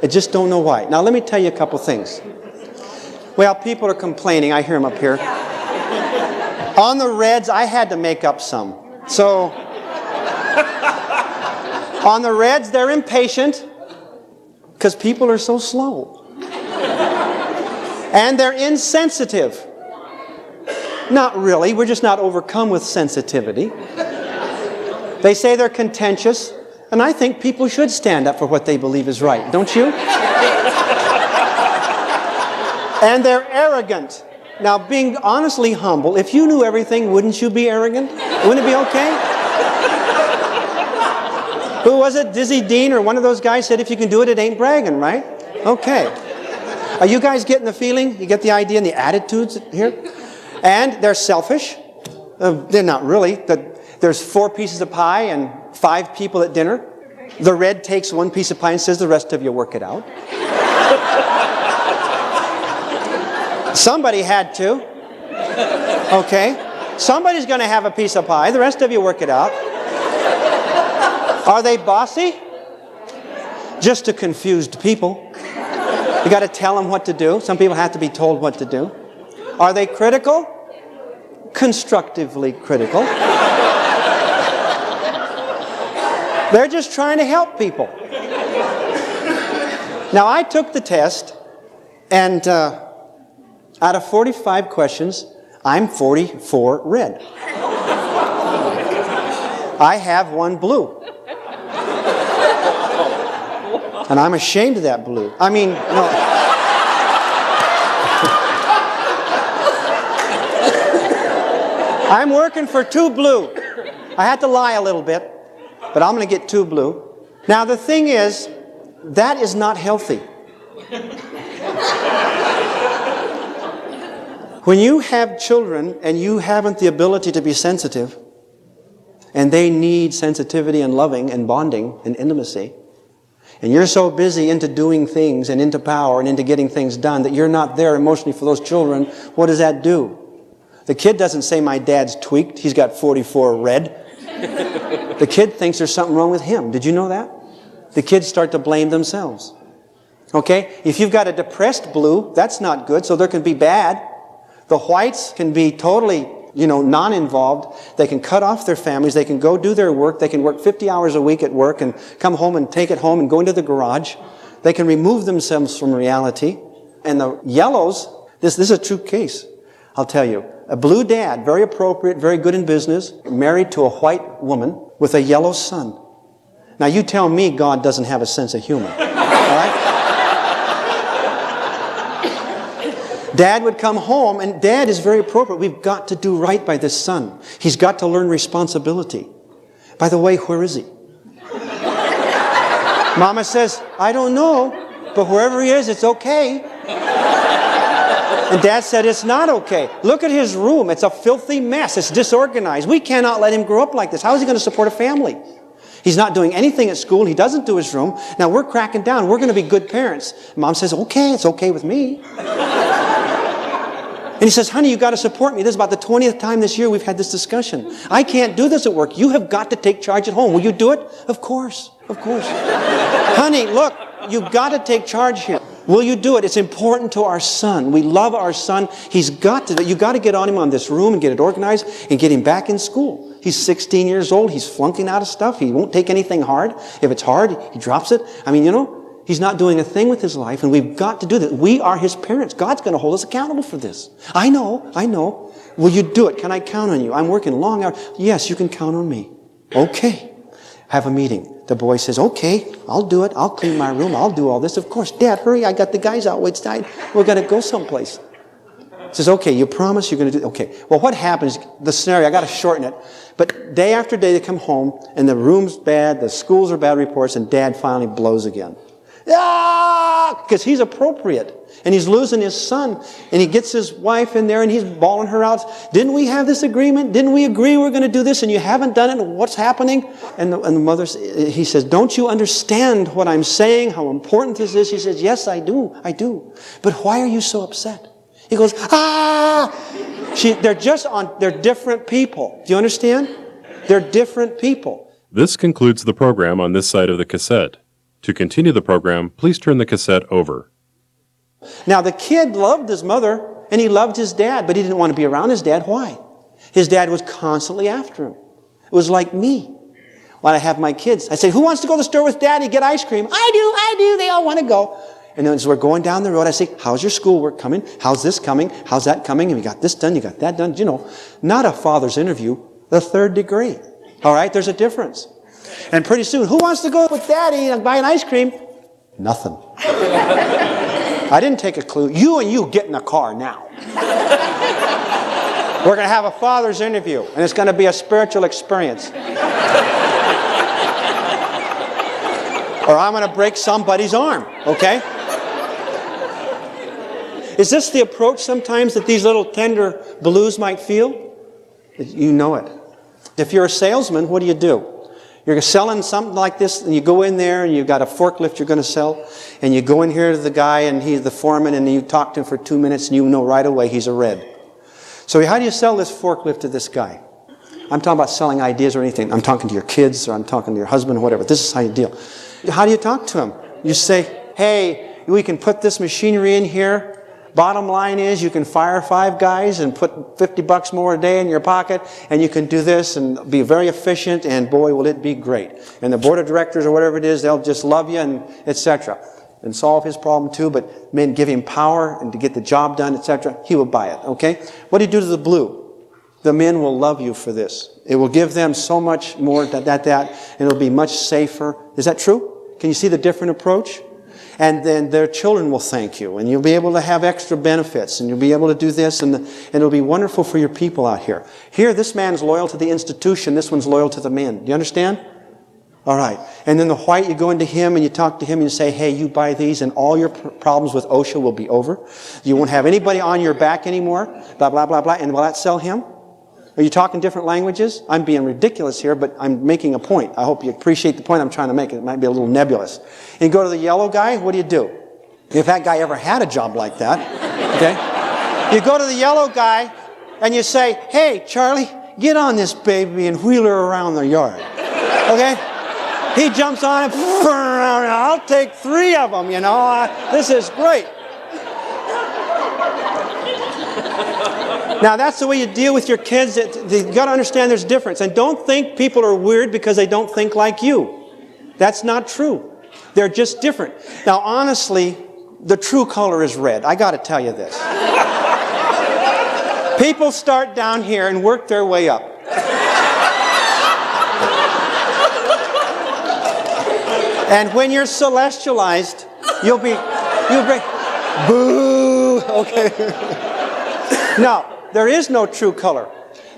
I just don't know why. Now let me tell you a couple things. Well, people are complaining. I hear them up here. On the reds, I had to make up some. So, on the reds, they're impatient because people are so slow. And they're insensitive. Not really. We're just not overcome with sensitivity. They say they're contentious, and I think people should stand up for what they believe is right. Don't you? And they're arrogant. Now, being honestly humble, if you knew everything, wouldn't you be arrogant? Wouldn't it be okay? Who was it? Dizzy Dean or one of those guys said, if you can do it, it ain't bragging, right? Okay. Are you guys getting the feeling? You get the idea and the attitudes here? And they're selfish. They're not really. There's 4 pieces of pie and 5 people at dinner. The red takes 1 piece of pie and says, the rest of you work it out. Somebody had to. Okay? Somebody's going to have a piece of pie. The rest of you work it out. Are they bossy? Just to confused people. You got to tell them what to do. Some people have to be told what to do. Are they critical? Constructively critical. They're just trying to help people. Now, I took the test, and out of 45 questions, I'm 44 red. I have 1 blue. And I'm ashamed of that blue. I mean, no. I'm working for 2 blue. I had to lie a little bit, but I'm going to get 2 blue. Now, the thing is, that is not healthy. When you have children and you haven't the ability to be sensitive, and they need sensitivity and loving and bonding and intimacy, and you're so busy into doing things and into power and into getting things done that you're not there emotionally for those children, what does that do? The kid doesn't say, my dad's tweaked, he's got 44 red. The kid thinks there's something wrong with him. Did you know that? The kids start to blame themselves. Okay? If you've got a depressed blue, that's not good, so there can be bad. The whites can be totally, non-involved. They can cut off their families. They can go do their work. They can work 50 hours a week at work and come home and take it home and go into the garage. They can remove themselves from reality. And the yellows, this is a true case, I'll tell you. A blue dad, very appropriate, very good in business, married to a white woman with a yellow son. Now you tell me God doesn't have a sense of humor. All right? Dad would come home, and Dad is very appropriate. We've got to do right by this son. He's got to learn responsibility. By the way, where is he? Mama says, I don't know, but wherever he is, it's okay. And Dad said, it's not okay. Look at his room. It's a filthy mess. It's disorganized. We cannot let him grow up like this. How is he going to support a family? He's not doing anything at school. He doesn't do his room. Now we're cracking down. We're going to be good parents. Mom says, okay, it's okay with me. And he says, honey, you've got to support me. This is about the 20th time this year we've had this discussion. I can't do this at work. You have got to take charge at home. Will you do it? Of course. Of course. Honey, look, you've got to take charge here. Will you do it? It's important to our son. We love our son. You've got to get on him on this room and get it organized and get him back in school. He's 16 years old. He's flunking out of stuff. He won't take anything hard. If it's hard, he drops it. I mean, he's not doing a thing with his life, and we've got to do this. We are his parents. God's going to hold us accountable for this. I know. Will you do it? Can I count on you? I'm working long hours. Yes, you can count on me. Okay. Have a meeting. The boy says, okay, I'll do it. I'll clean my room. I'll do all this. Of course, Dad, hurry. I got the guys out outside. We're going to go someplace. He says, okay, you promise you're going to do it? Okay. Well, what happens, the scenario, I got to shorten it. But day after day they come home, and the room's bad, the schools are bad reports, and Dad finally blows again. Because he's appropriate. And he's losing his son. And he gets his wife in there and he's bawling her out. Didn't we have this agreement? Didn't we agree we're going to do this and you haven't done it? What's happening? And the mother, he says, don't you understand what I'm saying? How important this is? She says, yes, I do. But why are you so upset? He goes, they're different people. Do you understand? They're different people. This concludes the program on this side of the cassette. To continue the program, please turn the cassette over. Now, the kid loved his mother and he loved his dad, but he didn't want to be around his dad. Why? His dad was constantly after him. It was like me. When I have my kids, I say, who wants to go to the store with Daddy, get ice cream? I do. They all want to go. And then as we're going down the road, I say, how's your schoolwork coming? How's this coming? How's that coming? And you got this done, you got that done. You know, not a father's interview, the third degree. All right, there's a difference. And pretty soon, who wants to go with Daddy and buy an ice cream? Nothing. I didn't take a clue. You and you get in the car now. We're going to have a father's interview, and it's going to be a spiritual experience. Or I'm going to break somebody's arm, okay? Is this the approach sometimes that these little tender blues might feel? You know it. If you're a salesman, what do? You're selling something like this, and you go in there, and you've got a forklift you're going to sell, and you go in here to the guy, and he's the foreman, and you talk to him for 2 minutes, and you know right away he's a red. So how do you sell this forklift to this guy? I'm talking about selling ideas or anything. I'm talking to your kids, or I'm talking to your husband, or whatever. This is how you deal. How do you talk to him? You say, hey, we can put this machinery in here. Bottom line is you can fire 5 guys and put $50 more a day in your pocket, and you can do this and be very efficient, and boy, will it be great. And the board of directors or whatever it is, they'll just love you, and etc. And solve his problem too, but men give him power and to get the job done, etc. He will buy it, okay? What do you do to the blue? The men will love you for this. It will give them so much more and it'll be much safer. Is that true? Can you see the different approach? And then their children will thank you, and you'll be able to have extra benefits, and you'll be able to do this, and it'll be wonderful for your people out here. Here, this man's loyal to the institution, this one's loyal to the men. Do you understand? All right. And then the white, you go into him, and you talk to him, and you say, hey, you buy these, and all your problems with OSHA will be over. You won't have anybody on your back anymore, blah, blah, blah, blah. And will that sell him? Are you talking different languages? I'm being ridiculous here, but I'm making a point. I hope you appreciate the point I'm trying to make. It might be a little nebulous. And you go to the yellow guy, what do? If that guy ever had a job like that, okay? You go to the yellow guy, and you say, hey, Charlie, get on this baby and wheel her around the yard, okay? He jumps on it, I'll take 3 of them, you know. This is great. Now, that's the way you deal with your kids. You've got to understand there's a difference. And don't think people are weird because they don't think like you. That's not true. They're just different. Now, honestly, the true color is red. I got to tell you this. People start down here and work their way up. And when you're celestialized, you'll be boo, okay. Now, there is no true color.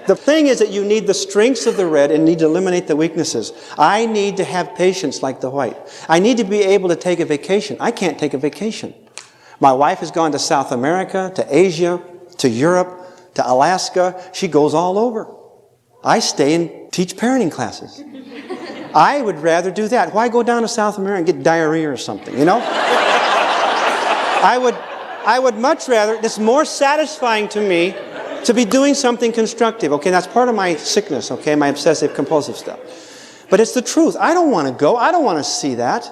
The thing is that you need the strengths of the red and need to eliminate the weaknesses. I need to have patience like the white. I need to be able to take a vacation. I can't take a vacation. My wife has gone to South America, to Asia, to Europe, to Alaska. She goes all over. I stay and teach parenting classes. I would rather do that. Why go down to South America and get diarrhea or something, you know? I would much rather, it's more satisfying to me to be doing something constructive. Okay, that's part of my sickness, okay, my obsessive compulsive stuff. But it's the truth. I don't want to go. I don't want to see that.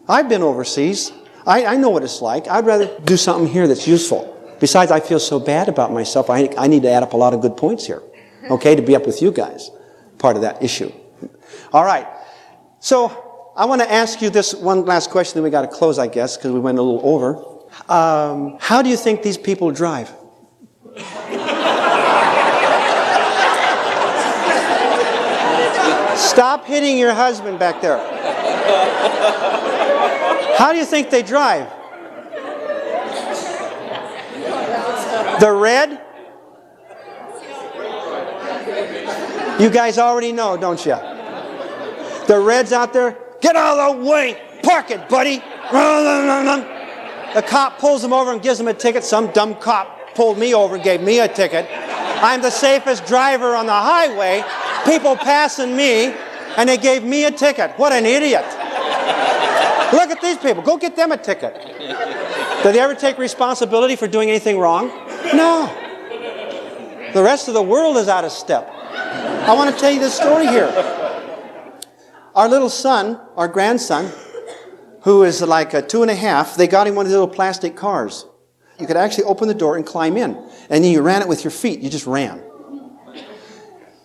I've been overseas. I know what it's like. I'd rather do something here that's useful. Besides, I feel so bad about myself. I need to add up a lot of good points here, okay, to be up with you guys. Part of that issue. All right. So I want to ask you this one last question, then we got to close, I guess, because we went a little over. How do you think these people drive? Stop hitting your husband back there. How do you think they drive? The red? You guys already know, don't you? The red's out there. Get out of the way. Park it, buddy. The cop pulls him over and gives him a ticket. Some dumb cop pulled me over and gave me a ticket. I'm the safest driver on the highway. People passing me, and they gave me a ticket. What an idiot. Look at these people. Go get them a ticket. Do they ever take responsibility for doing anything wrong? No. The rest of the world is out of step. I want to tell you this story here. Our little son, our grandson, who is like 2.5, they got him one of these little plastic cars. You could actually open the door and climb in. And then you ran it with your feet. You just ran.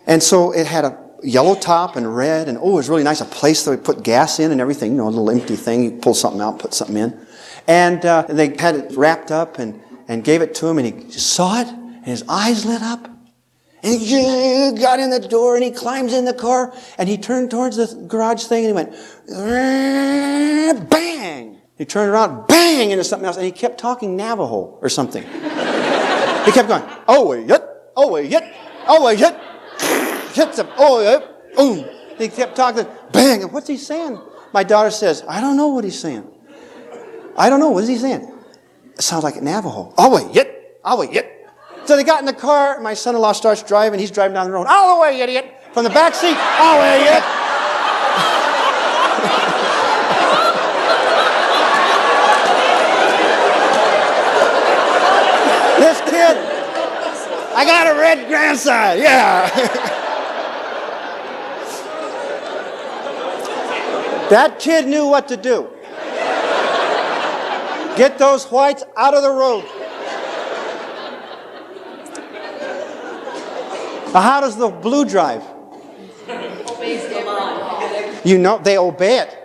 And so it had a yellow top and red, and it was really nice. A place that we put gas in and everything. A little empty thing. You pull something out, put something in. And they had it wrapped up and gave it to him, and he just saw it, and his eyes lit up. And he got in the door, and he climbs in the car, and he turned towards the garage thing, and he went, bang! He turned around, bang, into something else, and he kept talking Navajo or something. He kept going, oh, yet, oh, yet, oh, yet, oh, yet, boom. He kept talking, bang, and what's he saying? My daughter says, I don't know what he's saying. I don't know, what is he saying? It sounds like Navajo. Oh, yet, oh, yet. So they got in the car, my son-in-law starts driving, he's driving down the road, all the way, idiot! From the back seat, all the way, idiot! This kid, I got a red grandson, yeah! That kid knew what to do. Get those whites out of the road. Now, how does the blue drive? You know, they obey it.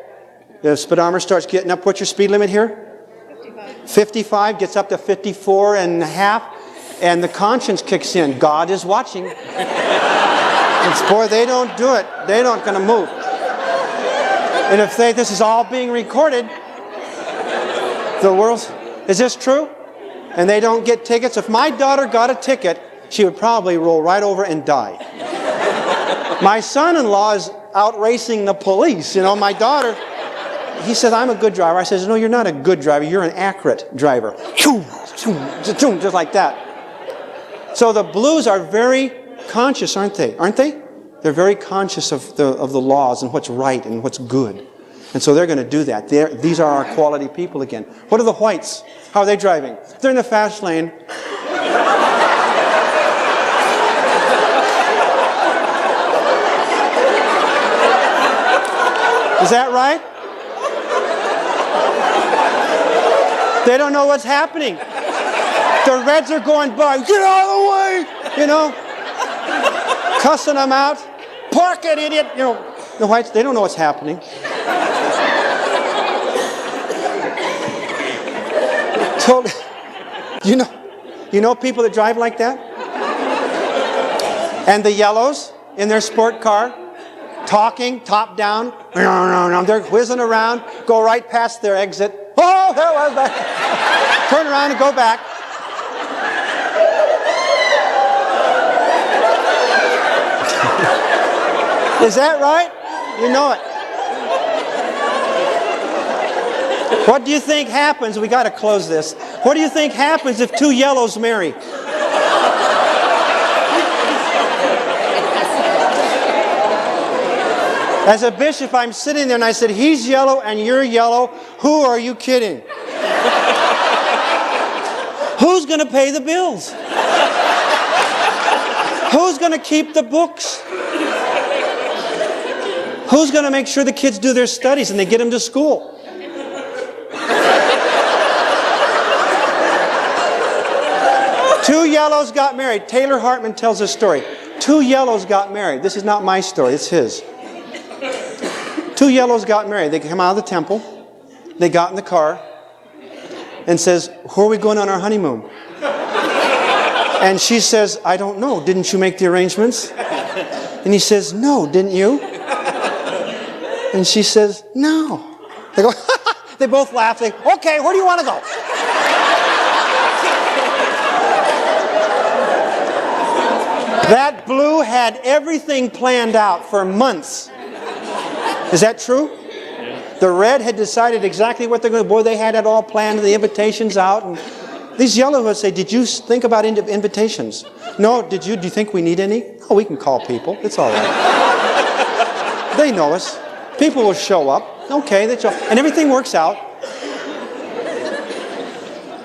The speedometer starts getting up. What's your speed limit here? 55, gets up to 54 and a half, and the conscience kicks in. God is watching. And boy, they don't do it. They're not going to move. And if this is all being recorded, the world's, is this true? And they don't get tickets. If my daughter got a ticket, she would probably roll right over and die. My son-in-law is out racing the police. You know, my daughter, he says, I'm a good driver. I says, no, you're not a good driver. You're an accurate driver. Just like that. So the blues are very conscious, aren't they? Aren't they? They're very conscious of the laws and what's right and what's good. And so they're going to do that. These are our quality people again. What are the whites? How are they driving? They're in the fast lane. Is that right? They don't know what's happening. The reds are going by. Get out of the way! You know? Cussing them out. Park it, idiot! You know, the whites, they don't know what's happening. So, you know people that drive like that? And the yellows in their sport car, talking, top down, they're whizzing around, go right past their exit. Oh, there was that. Turn around and go back. Is that right? You know it. What do you think happens? We got to close this. What do you think happens if two yellows marry? As a bishop, I'm sitting there and I said, he's yellow and you're yellow. Who are you kidding? Who's going to pay the bills? Who's going to keep the books? Who's going to make sure the kids do their studies and they get them to school? Two yellows got married. Taylor Hartman tells this story. Two yellows got married. This is not my story, it's his. Two yellows got married. They came out of the temple. They got in the car and says, where are we going on our honeymoon? And she says, I don't know. Didn't you make the arrangements? And he says, no, didn't you? And she says, no. They go, they both laugh. They go, okay, where do you want to go? That blue had everything planned out for months. Is that true? The red had decided exactly what they're going to do. Boy, they had it all planned, the invitations out. And these yellow would say, did you think about invitations? No, do you think we need any? Oh, we can call people. It's all right. They know us. People will show up. Okay, they show up. And everything works out.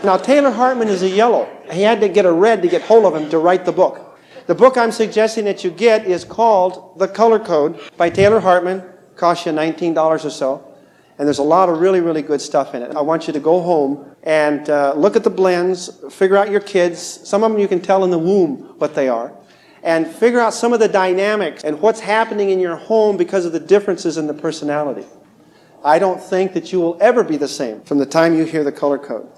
Now, Taylor Hartman is a yellow. He had to get a red to get hold of him to write the book. The book I'm suggesting that you get is called The Color Code by Taylor Hartman. Costs you $19 or so. And there's a lot of really, really good stuff in it. I want you to go home and look at the blends, figure out your kids. Some of them you can tell in the womb what they are. And figure out some of the dynamics and what's happening in your home because of the differences in the personality. I don't think that you will ever be the same from the time you hear The Color Code.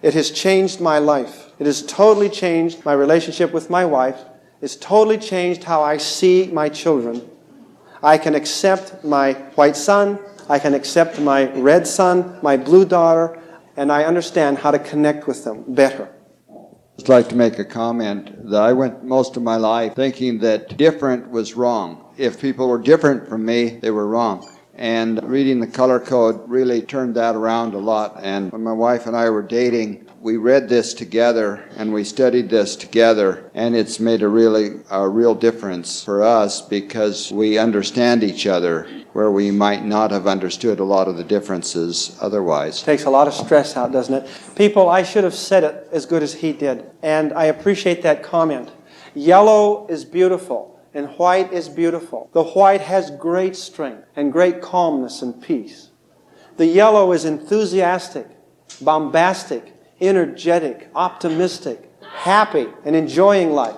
It has changed my life. It has totally changed my relationship with my wife. It's totally changed how I see my children. I can accept my white son. I can accept my red son, my blue daughter, and I understand how to connect with them better. I'd like to make a comment that I went most of my life thinking that different was wrong. If people were different from me, they were wrong. And reading The Color Code really turned that around a lot. And when my wife and I were dating, we read this together and we studied this together. And it's made a real difference for us because we understand each other where we might not have understood a lot of the differences otherwise. Takes a lot of stress out, doesn't it? People, I should have said it as good as he did. And I appreciate that comment. Yellow is beautiful. And white is beautiful. The white has great strength and great calmness and peace. The yellow is enthusiastic, bombastic, energetic, optimistic, happy, and enjoying life.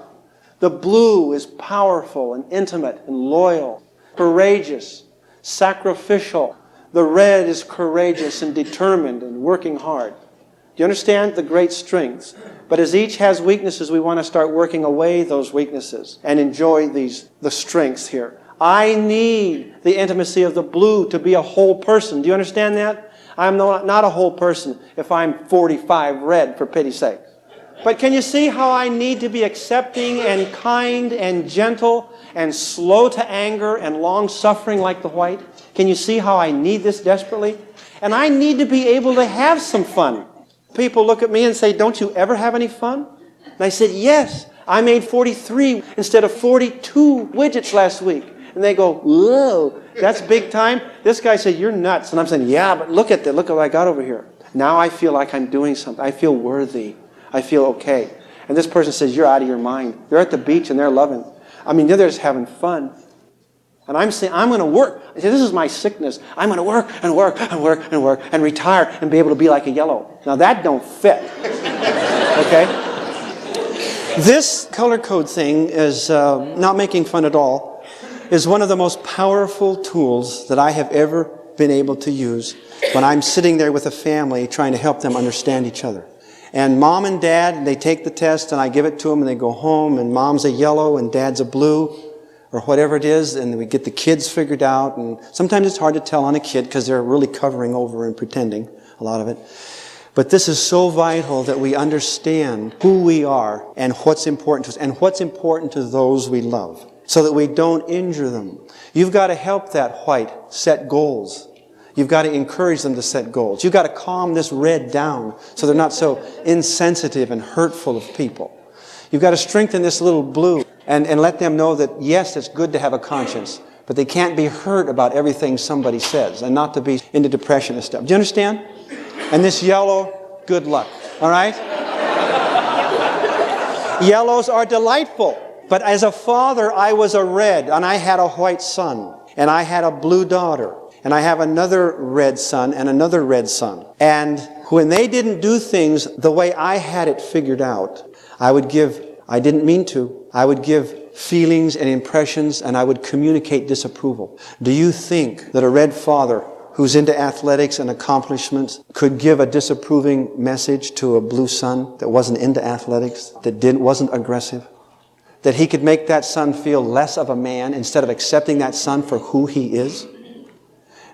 The blue is powerful and intimate and loyal, courageous, sacrificial. The red is courageous and determined and working hard. Do you understand the great strengths? But as each has weaknesses, we want to start working away those weaknesses and enjoy the strengths here. I need the intimacy of the blue to be a whole person. Do you understand that? I'm not a whole person if I'm 45 red, for pity's sake. But can you see how I need to be accepting and kind and gentle and slow to anger and long-suffering like the white? Can you see how I need this desperately? And I need to be able to have some fun. People look at me and say, don't you ever have any fun? And I said, yes, I made 43 instead of 42 widgets last week. And they go, whoa, that's big time. This guy said, you're nuts. And I'm saying, yeah, but look at what I got over here. Now I feel like I'm doing something. I feel worthy. I feel okay. And this person says, you're out of your mind. They're at the beach and they're loving. I mean, they're just having fun. And I'm saying, I'm going to work. I say, this is my sickness. I'm going to work and work and work and work and retire and be able to be like a yellow. Now that don't fit. Okay? This color code thing is not making fun at all. Is one of the most powerful tools that I have ever been able to use when I'm sitting there with a family trying to help them understand each other. And mom and dad, they take the test and I give it to them and they go home and mom's a yellow and dad's a blue. Or whatever it is, and we get the kids figured out. And sometimes it's hard to tell on a kid because they're really covering over and pretending, a lot of it. But this is so vital that we understand who we are and what's important to us and what's important to those we love so that we don't injure them. You've got to help that white set goals. You've got to encourage them to set goals. You've got to calm this red down so they're not so insensitive and hurtful of people. You've got to strengthen this little blue and let them know that, yes, it's good to have a conscience, but they can't be hurt about everything somebody says and not to be into depression and stuff. Do you understand? And this yellow, good luck. All right? Yellows are delightful. But as a father, I was a red, and I had a white son, and I had a blue daughter, and I have another red son and another red son. And when they didn't do things the way I had it figured out, I would give feelings and impressions, and I would communicate disapproval. Do you think that a red father who's into athletics and accomplishments could give a disapproving message to a blue son that wasn't into athletics, that wasn't aggressive? That he could make that son feel less of a man instead of accepting that son for who he is?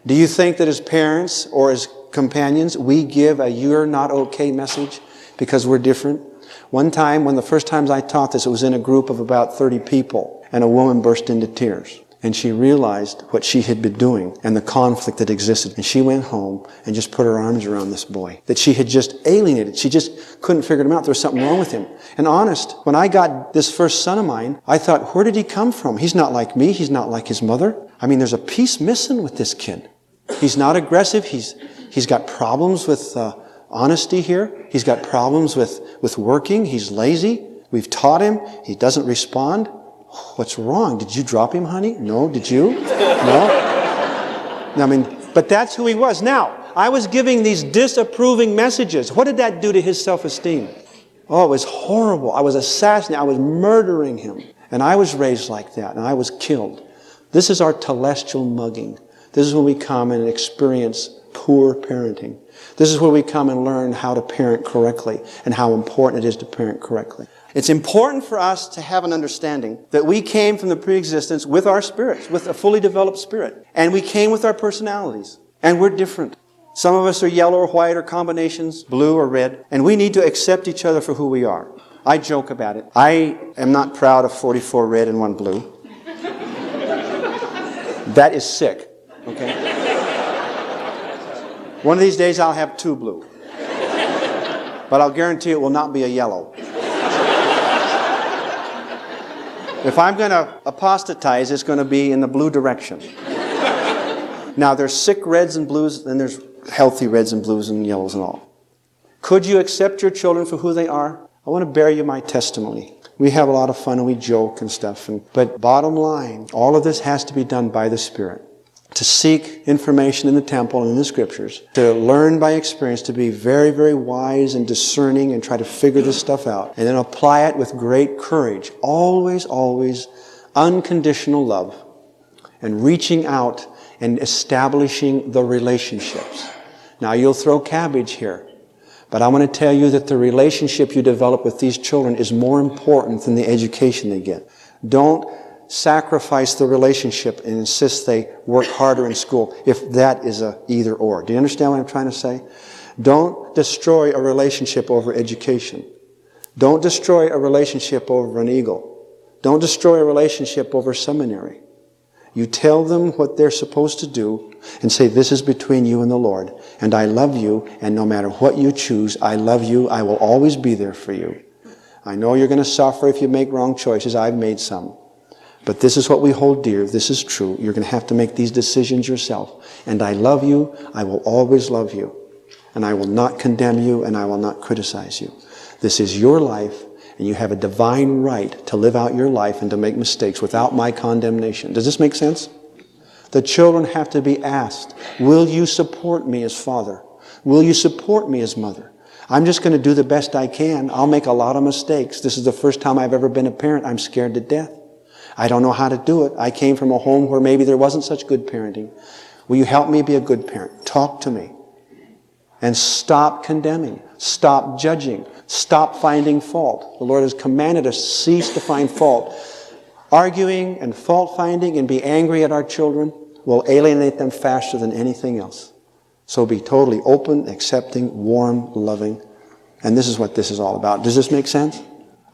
Do you think that as parents or as companions, we give a you're not okay message because we're different? One time, one of the first times I taught this, it was in a group of about 30 people, and a woman burst into tears. And she realized what she had been doing and the conflict that existed. And she went home and just put her arms around this boy that she had just alienated. She just couldn't figure him out. There was something wrong with him. And honest, when I got this first son of mine, I thought, where did he come from? He's not like me. He's not like his mother. I mean, there's a piece missing with this kid. He's not aggressive. He's got problems with honesty here. He's got problems with working. He's lazy. We've taught him. He doesn't respond. What's wrong? Did you drop him, honey? No. Did you? No? I mean, but that's who he was. Now, I was giving these disapproving messages. What did that do to his self-esteem? Oh, it was horrible. I was assassinating. I was murdering him. And I was raised like that, and I was killed. This is our telestial mugging. This is when we come and experience poor parenting. This is where we come and learn how to parent correctly and how important it is to parent correctly. It's important for us to have an understanding that we came from the pre-existence with our spirits, with a fully developed spirit. And we came with our personalities. And we're different. Some of us are yellow or white or combinations, blue or red. And we need to accept each other for who we are. I joke about it. I am not proud of 44 red and 1 blue. That is sick. Okay? One of these days I'll have 2 blue. But I'll guarantee it will not be a yellow. If I'm going to apostatize, it's going to be in the blue direction. Now, there's sick reds and blues, and there's healthy reds and blues and yellows and all. Could you accept your children for who they are? I want to bear you my testimony. We have a lot of fun and we joke and stuff. But bottom line, all of this has to be done by the Spirit. To seek information in the temple and in the Scriptures. To learn by experience, to be very, very wise and discerning and try to figure this stuff out. And then apply it with great courage. Always, always unconditional love. And reaching out and establishing the relationships. Now you'll throw cabbage here. But I want to tell you that the relationship you develop with these children is more important than the education they get. Don't sacrifice the relationship and insist they work harder in school if that is a either or. Do you understand what I'm trying to say? Don't destroy a relationship over education. Don't destroy a relationship over an eagle. Don't destroy a relationship over seminary. You tell them what they're supposed to do and say, this is between you and the Lord. And I love you, and no matter what you choose, I love you. I will always be there for you. I know you're going to suffer if you make wrong choices. I've made some. But this is what we hold dear. This is true. You're going to have to make these decisions yourself. And I love you. I will always love you. And I will not condemn you, and I will not criticize you. This is your life, and you have a divine right to live out your life and to make mistakes without my condemnation. Does this make sense? The children have to be asked, will you support me as father? Will you support me as mother? I'm just going to do the best I can. I'll make a lot of mistakes. This is the first time I've ever been a parent. I'm scared to death. I don't know how to do it. I came from a home where maybe there wasn't such good parenting. Will you help me be a good parent? Talk to me. And stop condemning. Stop judging. Stop finding fault. The Lord has commanded us, cease to find fault. Arguing and fault finding and be angry at our children will alienate them faster than anything else. So be totally open, accepting, warm, loving. And this is what this is all about. Does this make sense?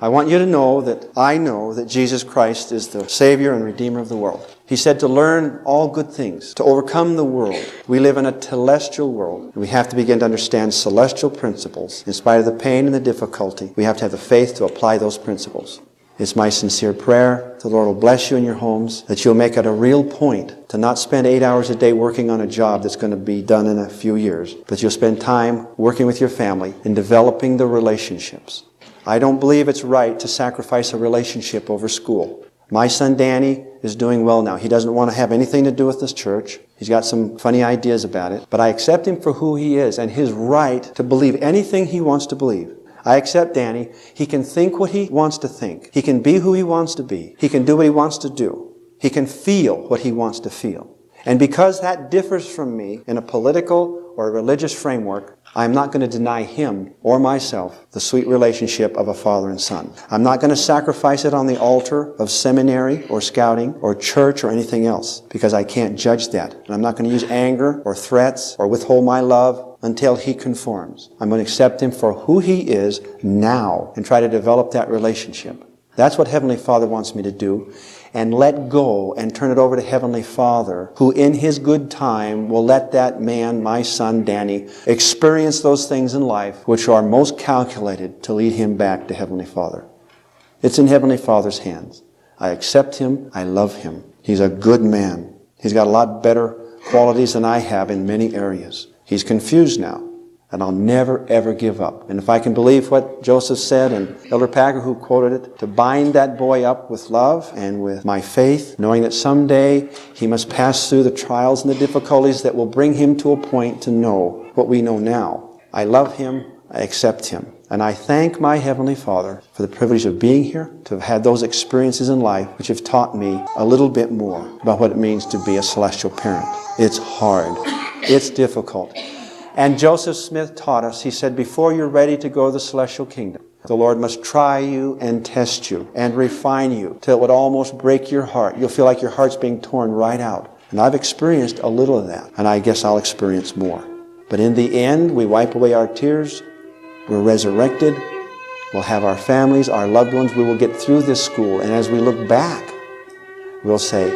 I want you to know that I know that Jesus Christ is the Savior and Redeemer of the world. He said to learn all good things, to overcome the world. We live in a telestial world. And we have to begin to understand celestial principles. In spite of the pain and the difficulty, we have to have the faith to apply those principles. It's my sincere prayer the Lord will bless you in your homes, that you'll make it a real point to not spend 8 hours a day working on a job that's going to be done in a few years, but you'll spend time working with your family and developing the relationships. I don't believe it's right to sacrifice a relationship over school. My son Danny is doing well now. He doesn't want to have anything to do with this church. He's got some funny ideas about it. But I accept him for who he is and his right to believe anything he wants to believe. I accept Danny. He can think what he wants to think. He can be who he wants to be. He can do what he wants to do. He can feel what he wants to feel. And because that differs from me in a political or a religious framework, I'm not going to deny him or myself the sweet relationship of a father and son. I'm not going to sacrifice it on the altar of seminary or scouting or church or anything else because I can't judge that. And I'm not going to use anger or threats or withhold my love until he conforms. I'm going to accept him for who he is now and try to develop that relationship. That's what Heavenly Father wants me to do. and let go and turn it over to Heavenly Father, who in His good time will let that man, my son Danny, experience those things in life which are most calculated to lead him back to Heavenly Father. It's in Heavenly Father's hands. I accept him. I love him. He's a good man. He's got a lot better qualities than I have in many areas. He's confused now, and I'll never, ever give up. And if I can believe what Joseph said, and Elder Packer who quoted it, to bind that boy up with love and with my faith, knowing that someday he must pass through the trials and the difficulties that will bring him to a point to know what we know now. I love him. I accept him. And I thank my Heavenly Father for the privilege of being here, to have had those experiences in life which have taught me a little bit more about what it means to be a celestial parent. It's hard. It's difficult. And Joseph Smith taught us, he said, before you're ready to go to the celestial kingdom, the Lord must try you and test you and refine you till it would almost break your heart. You'll feel like your heart's being torn right out. And I've experienced a little of that, and I guess I'll experience more. But in the end, we wipe away our tears. We're resurrected. We'll have our families, our loved ones. We will get through this school. And as we look back, we'll say,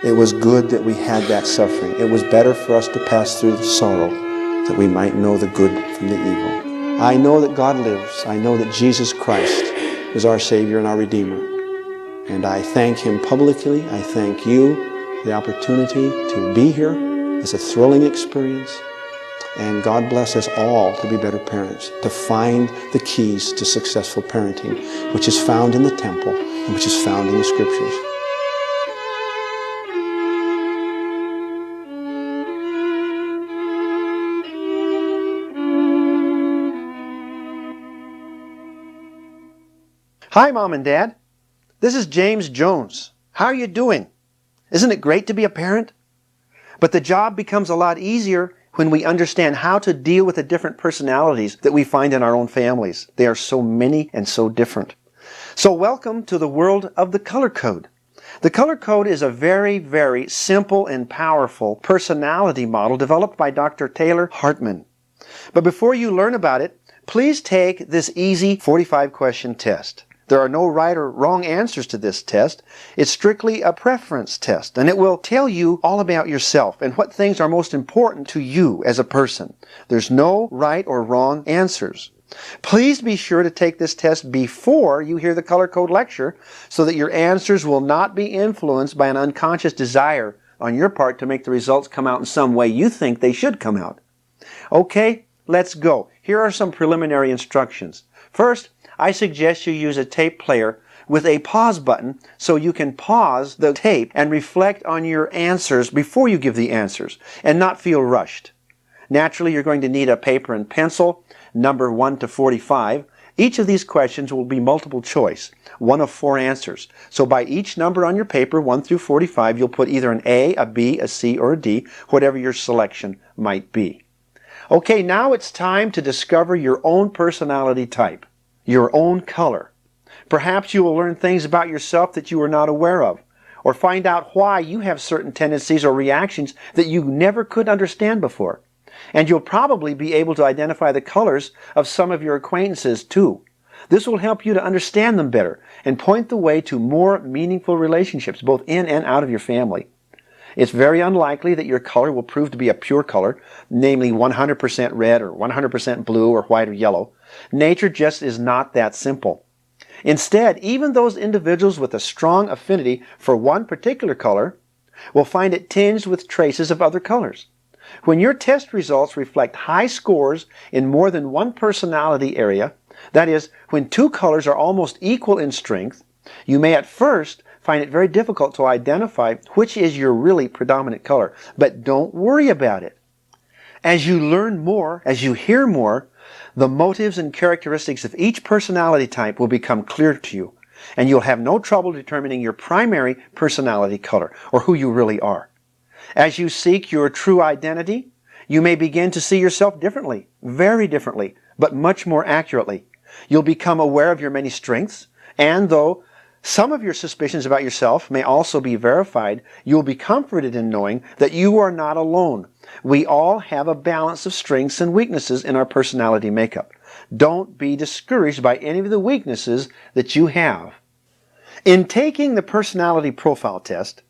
it was good that we had that suffering. It was better for us to pass through the sorrow that we might know the good from the evil. I know that God lives. I know that Jesus Christ is our Savior and our Redeemer. And I thank Him publicly. I thank you for the opportunity to be here. It's a thrilling experience. And God bless us all to be better parents, to find the keys to successful parenting, which is found in the temple and which is found in the Scriptures. Hi, Mom and Dad. This is James Jones. How are you doing? Isn't it great to be a parent? But the job becomes a lot easier when we understand how to deal with the different personalities that we find in our own families. They are so many and so different. So welcome to the world of the color code. The color code is a very, very simple and powerful personality model developed by Dr. Taylor Hartman. But before you learn about it, please take this easy 45-question test. There are no right or wrong answers to this test. It's strictly a preference test, and it will tell you all about yourself and what things are most important to you as a person. There's no right or wrong answers. Please be sure to take this test before you hear the color code lecture so that your answers will not be influenced by an unconscious desire on your part to make the results come out in some way you think they should come out. Okay, let's go. Here are some preliminary instructions. First, I suggest you use a tape player with a pause button so you can pause the tape and reflect on your answers before you give the answers and not feel rushed. Naturally, you're going to need a paper and pencil, number 1 to 45. Each of these questions will be multiple choice, one of 4 answers. So by each number on your paper, 1 through 45, you'll put either an A, a B, a C, or a D, whatever your selection might be. Okay, now it's time to discover your own personality type. Your own color. Perhaps you will learn things about yourself that you were not aware of, or find out why you have certain tendencies or reactions that you never could understand before. And you'll probably be able to identify the colors of some of your acquaintances too. This will help you to understand them better and point the way to more meaningful relationships both in and out of your family. It's very unlikely that your color will prove to be a pure color, namely 100% red or 100% blue or white or yellow. Nature just is not that simple. Instead, even those individuals with a strong affinity for one particular color will find it tinged with traces of other colors. When your test results reflect high scores in more than one personality area, that is, when 2 colors are almost equal in strength, you may at first find it very difficult to identify which is your really predominant color. But don't worry about it. As you learn more, as you hear more, the motives and characteristics of each personality type will become clear to you, and you'll have no trouble determining your primary personality color, or who you really are. As you seek your true identity, you may begin to see yourself differently, very differently, but much more accurately. You'll become aware of your many strengths, and though some of your suspicions about yourself may also be verified, you'll be comforted in knowing that you are not alone. We all have a balance of strengths and weaknesses in our personality makeup. Don't be discouraged by any of the weaknesses that you have. In taking the personality profile test,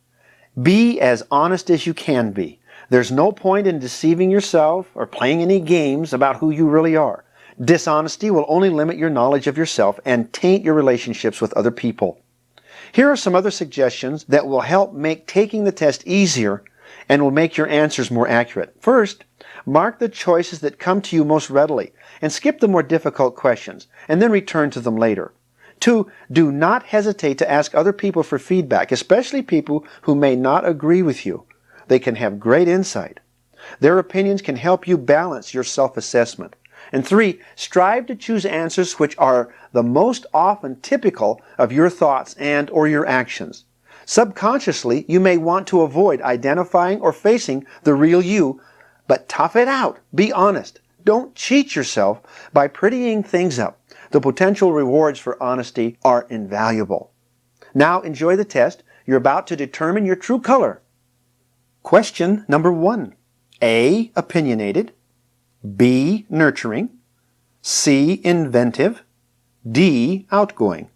be as honest as you can be. There's no point in deceiving yourself or playing any games about who you really are. Dishonesty will only limit your knowledge of yourself and taint your relationships with other people. Here are some other suggestions that will help make taking the test easier and will make your answers more accurate. First, mark the choices that come to you most readily and skip the more difficult questions and then return to them later. 2, do not hesitate to ask other people for feedback, especially people who may not agree with you. They can have great insight. Their opinions can help you balance your self-assessment. And 3, strive to choose answers which are the most often typical of your thoughts and or your actions. Subconsciously, you may want to avoid identifying or facing the real you, but tough it out. Be honest. Don't cheat yourself by prettying things up. The potential rewards for honesty are invaluable. Now enjoy the test. You're about to determine your true color. Question number 1. A, opinionated. B, nurturing. C, inventive. D, outgoing.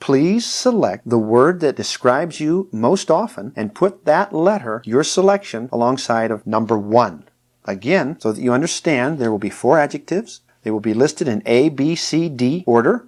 Please select the word that describes you most often and put that letter, your selection, alongside of number 1. Again, so that you understand, there will be 4 adjectives. They will be listed in A, B, C, D order.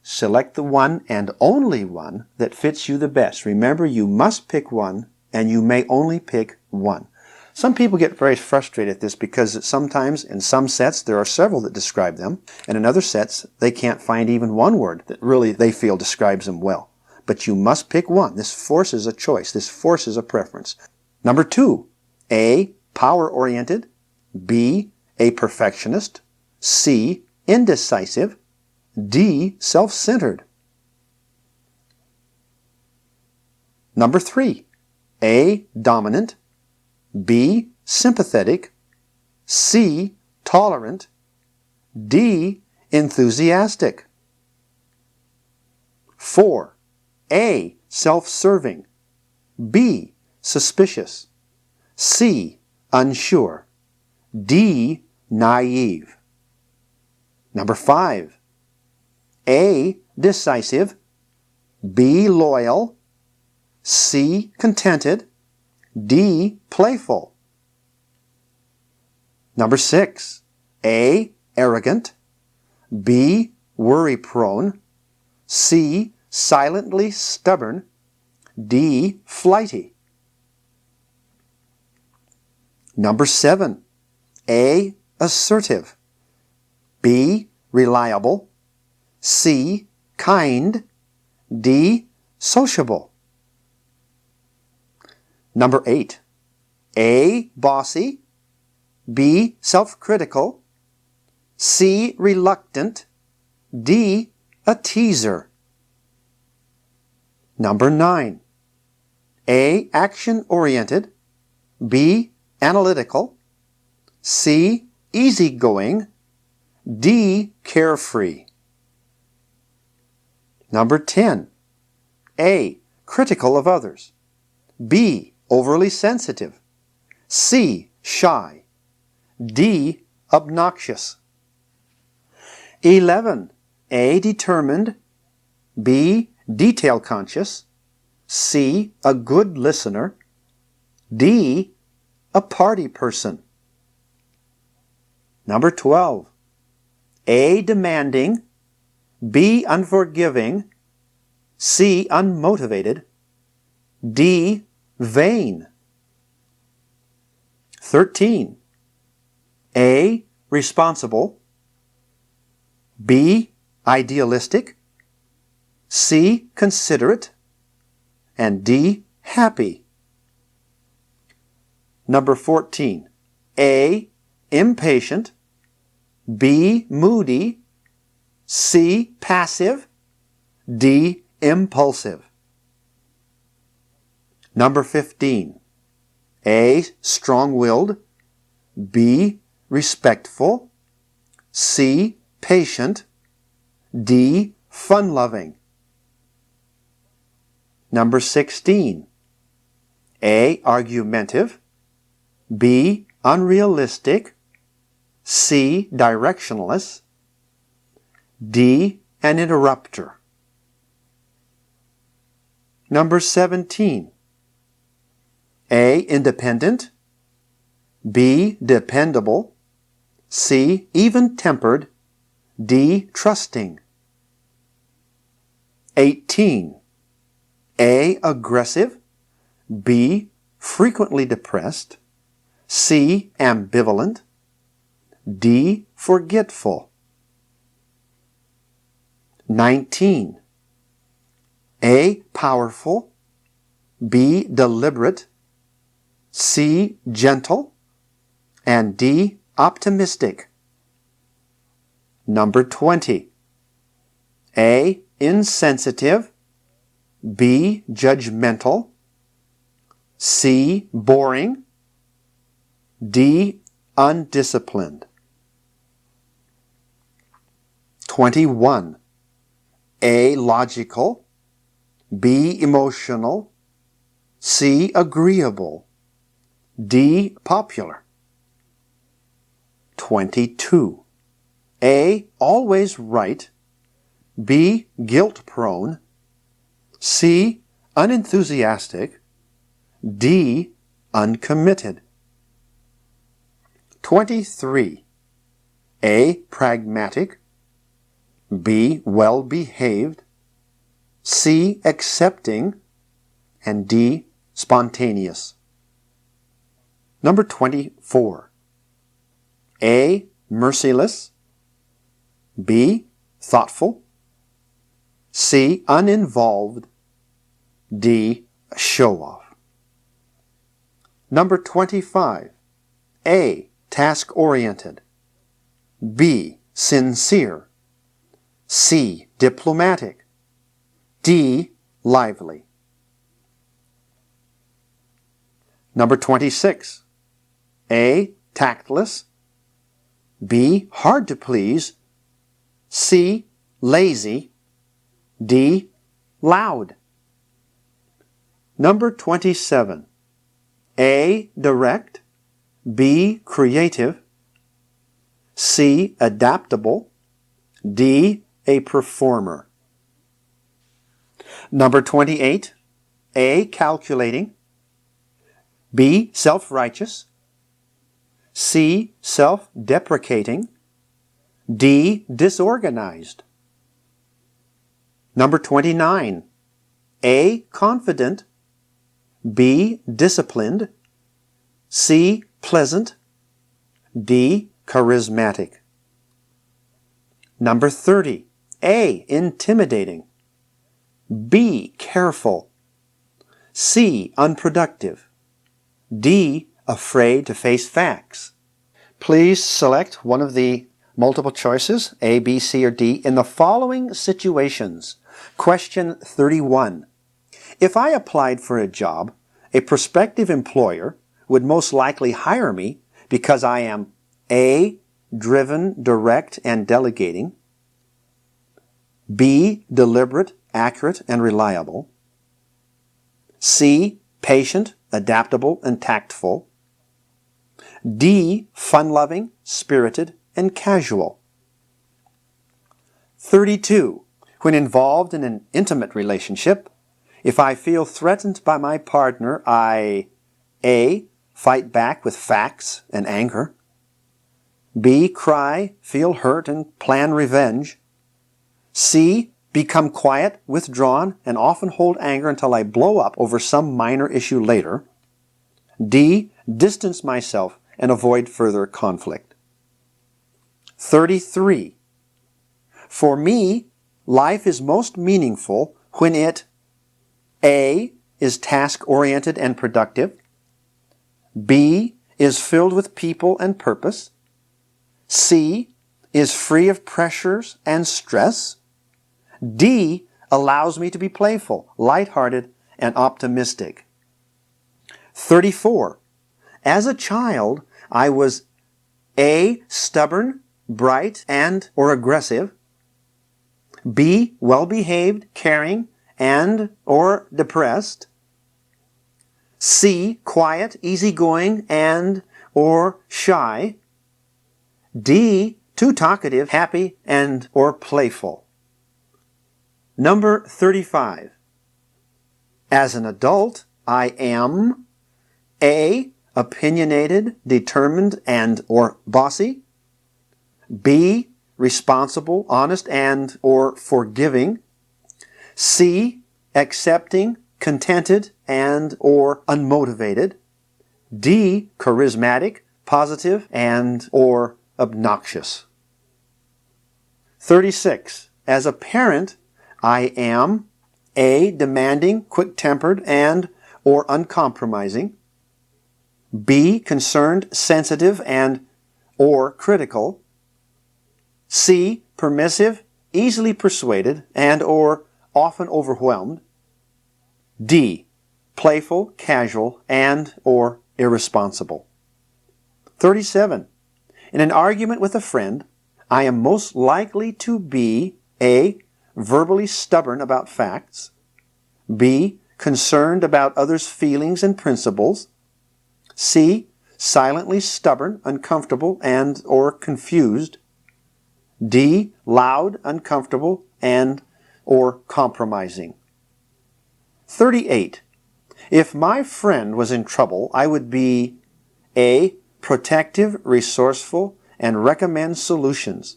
Select the one and only one that fits you the best. Remember, you must pick one, and you may only pick one. Some people get very frustrated at this because sometimes in some sets there are several that describe them, and in other sets they can't find even one word that really they feel describes them well. But you must pick one. This forces a choice. This forces a preference. Number 2, A, power-oriented. B, a perfectionist. C, indecisive. D, self-centered. Number 3, A, dominant. B, sympathetic. C, tolerant. D, enthusiastic. 4, A, self-serving. B, suspicious. C, unsure. D, naive. Number 5, A, decisive. B, loyal. C, contented. D, playful. Number 6, A, arrogant. B, worry-prone. C, silently stubborn. D, flighty. Number 7, A, assertive. B, reliable. C, kind. D, sociable. Number 8, A, bossy. B, self-critical. C, reluctant. D, a teaser. Number 9, A, action-oriented. B, analytical. C, easygoing. D, carefree. Number 10, A, critical of others. B, overly sensitive. C, shy. D, obnoxious. 11, A, determined. B, detail conscious. C, a good listener. D, a party person. Number 12, A, demanding. B, unforgiving. C, unmotivated. D, vain. 13, A, responsible. B, idealistic. C, considerate. And D, happy. Number 14, A, impatient. B, moody. C, passive. D, impulsive. Number 15, A, strong-willed. B, respectful. C, patient. D, fun-loving. Number 16, A, argumentative. B, unrealistic. C, directionless. D, an interrupter. Number 17. A. Independent. B. Dependable. C. Even-tempered. D. Trusting. 18. A. Aggressive. B. Frequently depressed. C. Ambivalent. D. Forgetful. 19. A. Powerful. B. Deliberate. C. Gentle. And D. Optimistic. Number 20. A. Insensitive. B. Judgmental. C. Boring. D. Undisciplined. 21. A. Logical. B. Emotional. C. Agreeable. D. Popular. 22. A. Always right. B. Guilt-prone. C. Unenthusiastic. D. Uncommitted. 23. A. Pragmatic. B. Well-behaved. C. Accepting. And D. Spontaneous. Number 24. A. Merciless. B. Thoughtful. C. Uninvolved. D. Show-off. Number 25. A. Task-oriented. B. Sincere. C. Diplomatic. D. Lively. Number 26. A. Tactless. B. Hard to please. C. Lazy. D. Loud. Number 27. A. Direct. B. Creative. C. Adaptable. D. A performer. Number 28. A. Calculating. B. Self-righteous. C. Self-deprecating. D. Disorganized. Number 29. A. Confident. B. Disciplined. C. Pleasant. D. Charismatic. Number 30. A. Intimidating. B. Careful. C. Unproductive. D. Afraid to face facts. Please select one of the multiple choices, A, B, C, or D, in the following situations. Question 31. If I applied for a job, a prospective employer would most likely hire me because I am A. Driven, direct, and delegating. B. Deliberate, accurate, and reliable. C. Patient, adaptable, and tactful. D. Fun-loving, spirited, and casual. 32. When involved in an intimate relationship, if I feel threatened by my partner, I A. Fight back with facts and anger. B. Cry, feel hurt, and plan revenge. C. Become quiet, withdrawn, and often hold anger until I blow up over some minor issue later. D. Distance myself and avoid further conflict. 33. For me, life is most meaningful when it A. is task-oriented and productive. B. is filled with people and purpose. C. is free of pressures and stress. D. allows me to be playful, lighthearted, and optimistic. 34. As a child, I was A. stubborn, bright, and or aggressive. B. well-behaved, caring, and or depressed. C. quiet, easygoing, and or shy. D. too talkative, happy, and or playful. Number 35. As an adult, I am A. Opinionated, determined, and or bossy. B. Responsible, honest, and or forgiving. C. Accepting, contented, and or unmotivated. D. Charismatic, positive, and or obnoxious. 36. As a parent, I am A. Demanding, quick-tempered, and or uncompromising. B. Concerned, sensitive, and or critical. C. Permissive, easily persuaded, and or often overwhelmed. D. Playful, casual, and or irresponsible. 37. In an argument with a friend, I am most likely to be A. Verbally stubborn about facts. B. Concerned about others' feelings and principles. C. Silently stubborn, uncomfortable, and or confused. D. Loud, uncomfortable, and or compromising. 38. If my friend was in trouble, I would be A. Protective, resourceful, and recommend solutions.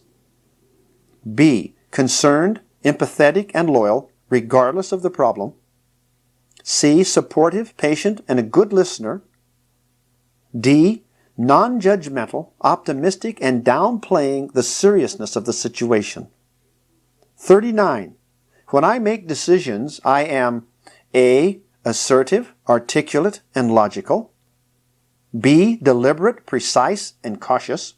B. Concerned, empathetic, and loyal, regardless of the problem. C. Supportive, patient, and a good listener. D. Non-judgmental, optimistic, and downplaying the seriousness of the situation. 39. When I make decisions, I am A. Assertive, articulate, and logical. B. Deliberate, precise, and cautious.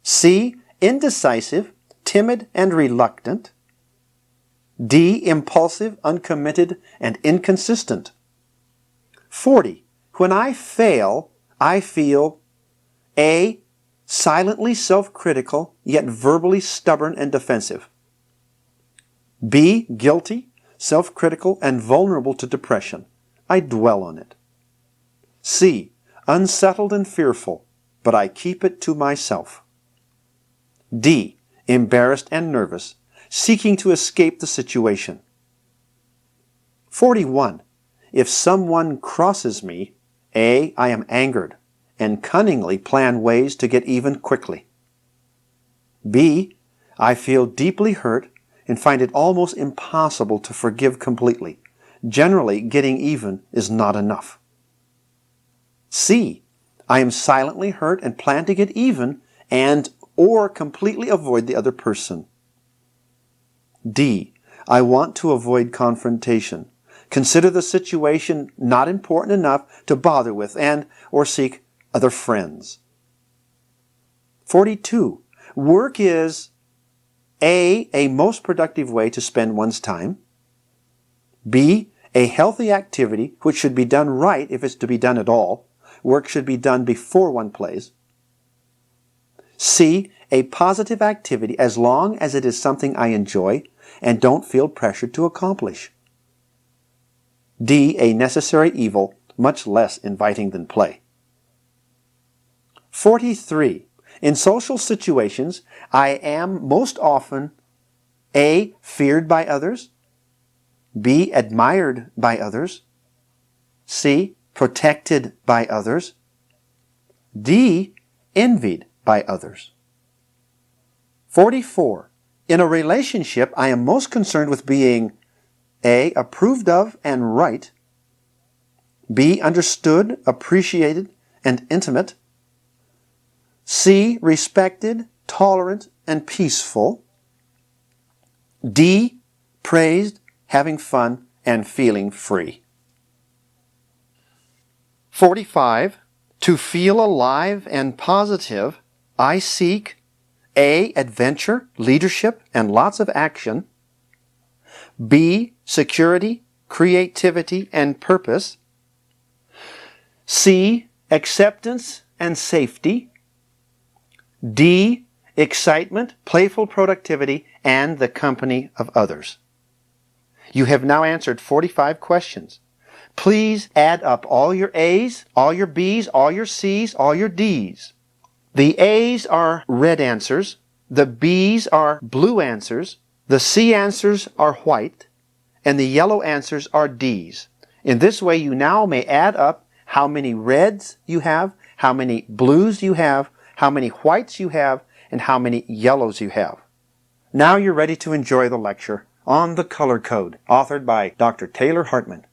C. Indecisive, timid, and reluctant. D. Impulsive, uncommitted, and inconsistent. 40. When I fail, I feel A. Silently self-critical, yet verbally stubborn and defensive. B. Guilty, self-critical, and vulnerable to depression. I dwell on it. C. Unsettled and fearful, but I keep it to myself. D. Embarrassed and nervous, seeking to escape the situation. 41. If someone crosses me, A. I am angered and cunningly plan ways to get even quickly. B. I feel deeply hurt and find it almost impossible to forgive completely. Generally, getting even is not enough. C. I am silently hurt and plan to get even and or completely avoid the other person. D. I want to avoid confrontation. Consider the situation not important enough to bother with and or seek other friends. 42. Work is A. most productive way to spend one's time. B. A healthy activity which should be done right if it's to be done at all. Work should be done before one plays. C. A positive activity as long as it is something I enjoy and don't feel pressured to accomplish. D. A necessary evil, much less inviting than play. 43. In social situations, I am most often A. Feared by others. B. Admired by others. C. Protected by others. D. Envied by others. 44. In a relationship, I am most concerned with being A. Approved of and right. B. Understood, appreciated, and intimate. C. Respected, tolerant, and peaceful. D. Praised, having fun, and feeling free. 45. To feel alive and positive, I seek A. Adventure, leadership, and lots of action. B. Security, creativity, and purpose. C. Acceptance and safety. D. Excitement, playful productivity, and the company of others. You have now answered 45 questions. Please add up all your A's, all your B's, all your C's, all your D's. The A's are red answers, the B's are blue answers, the C answers are white, and the yellow answers are D's. In this way, you now may add up how many reds you have, how many blues you have, how many whites you have, and how many yellows you have. Now you're ready to enjoy the lecture on the color code, authored by Dr. Taylor Hartman.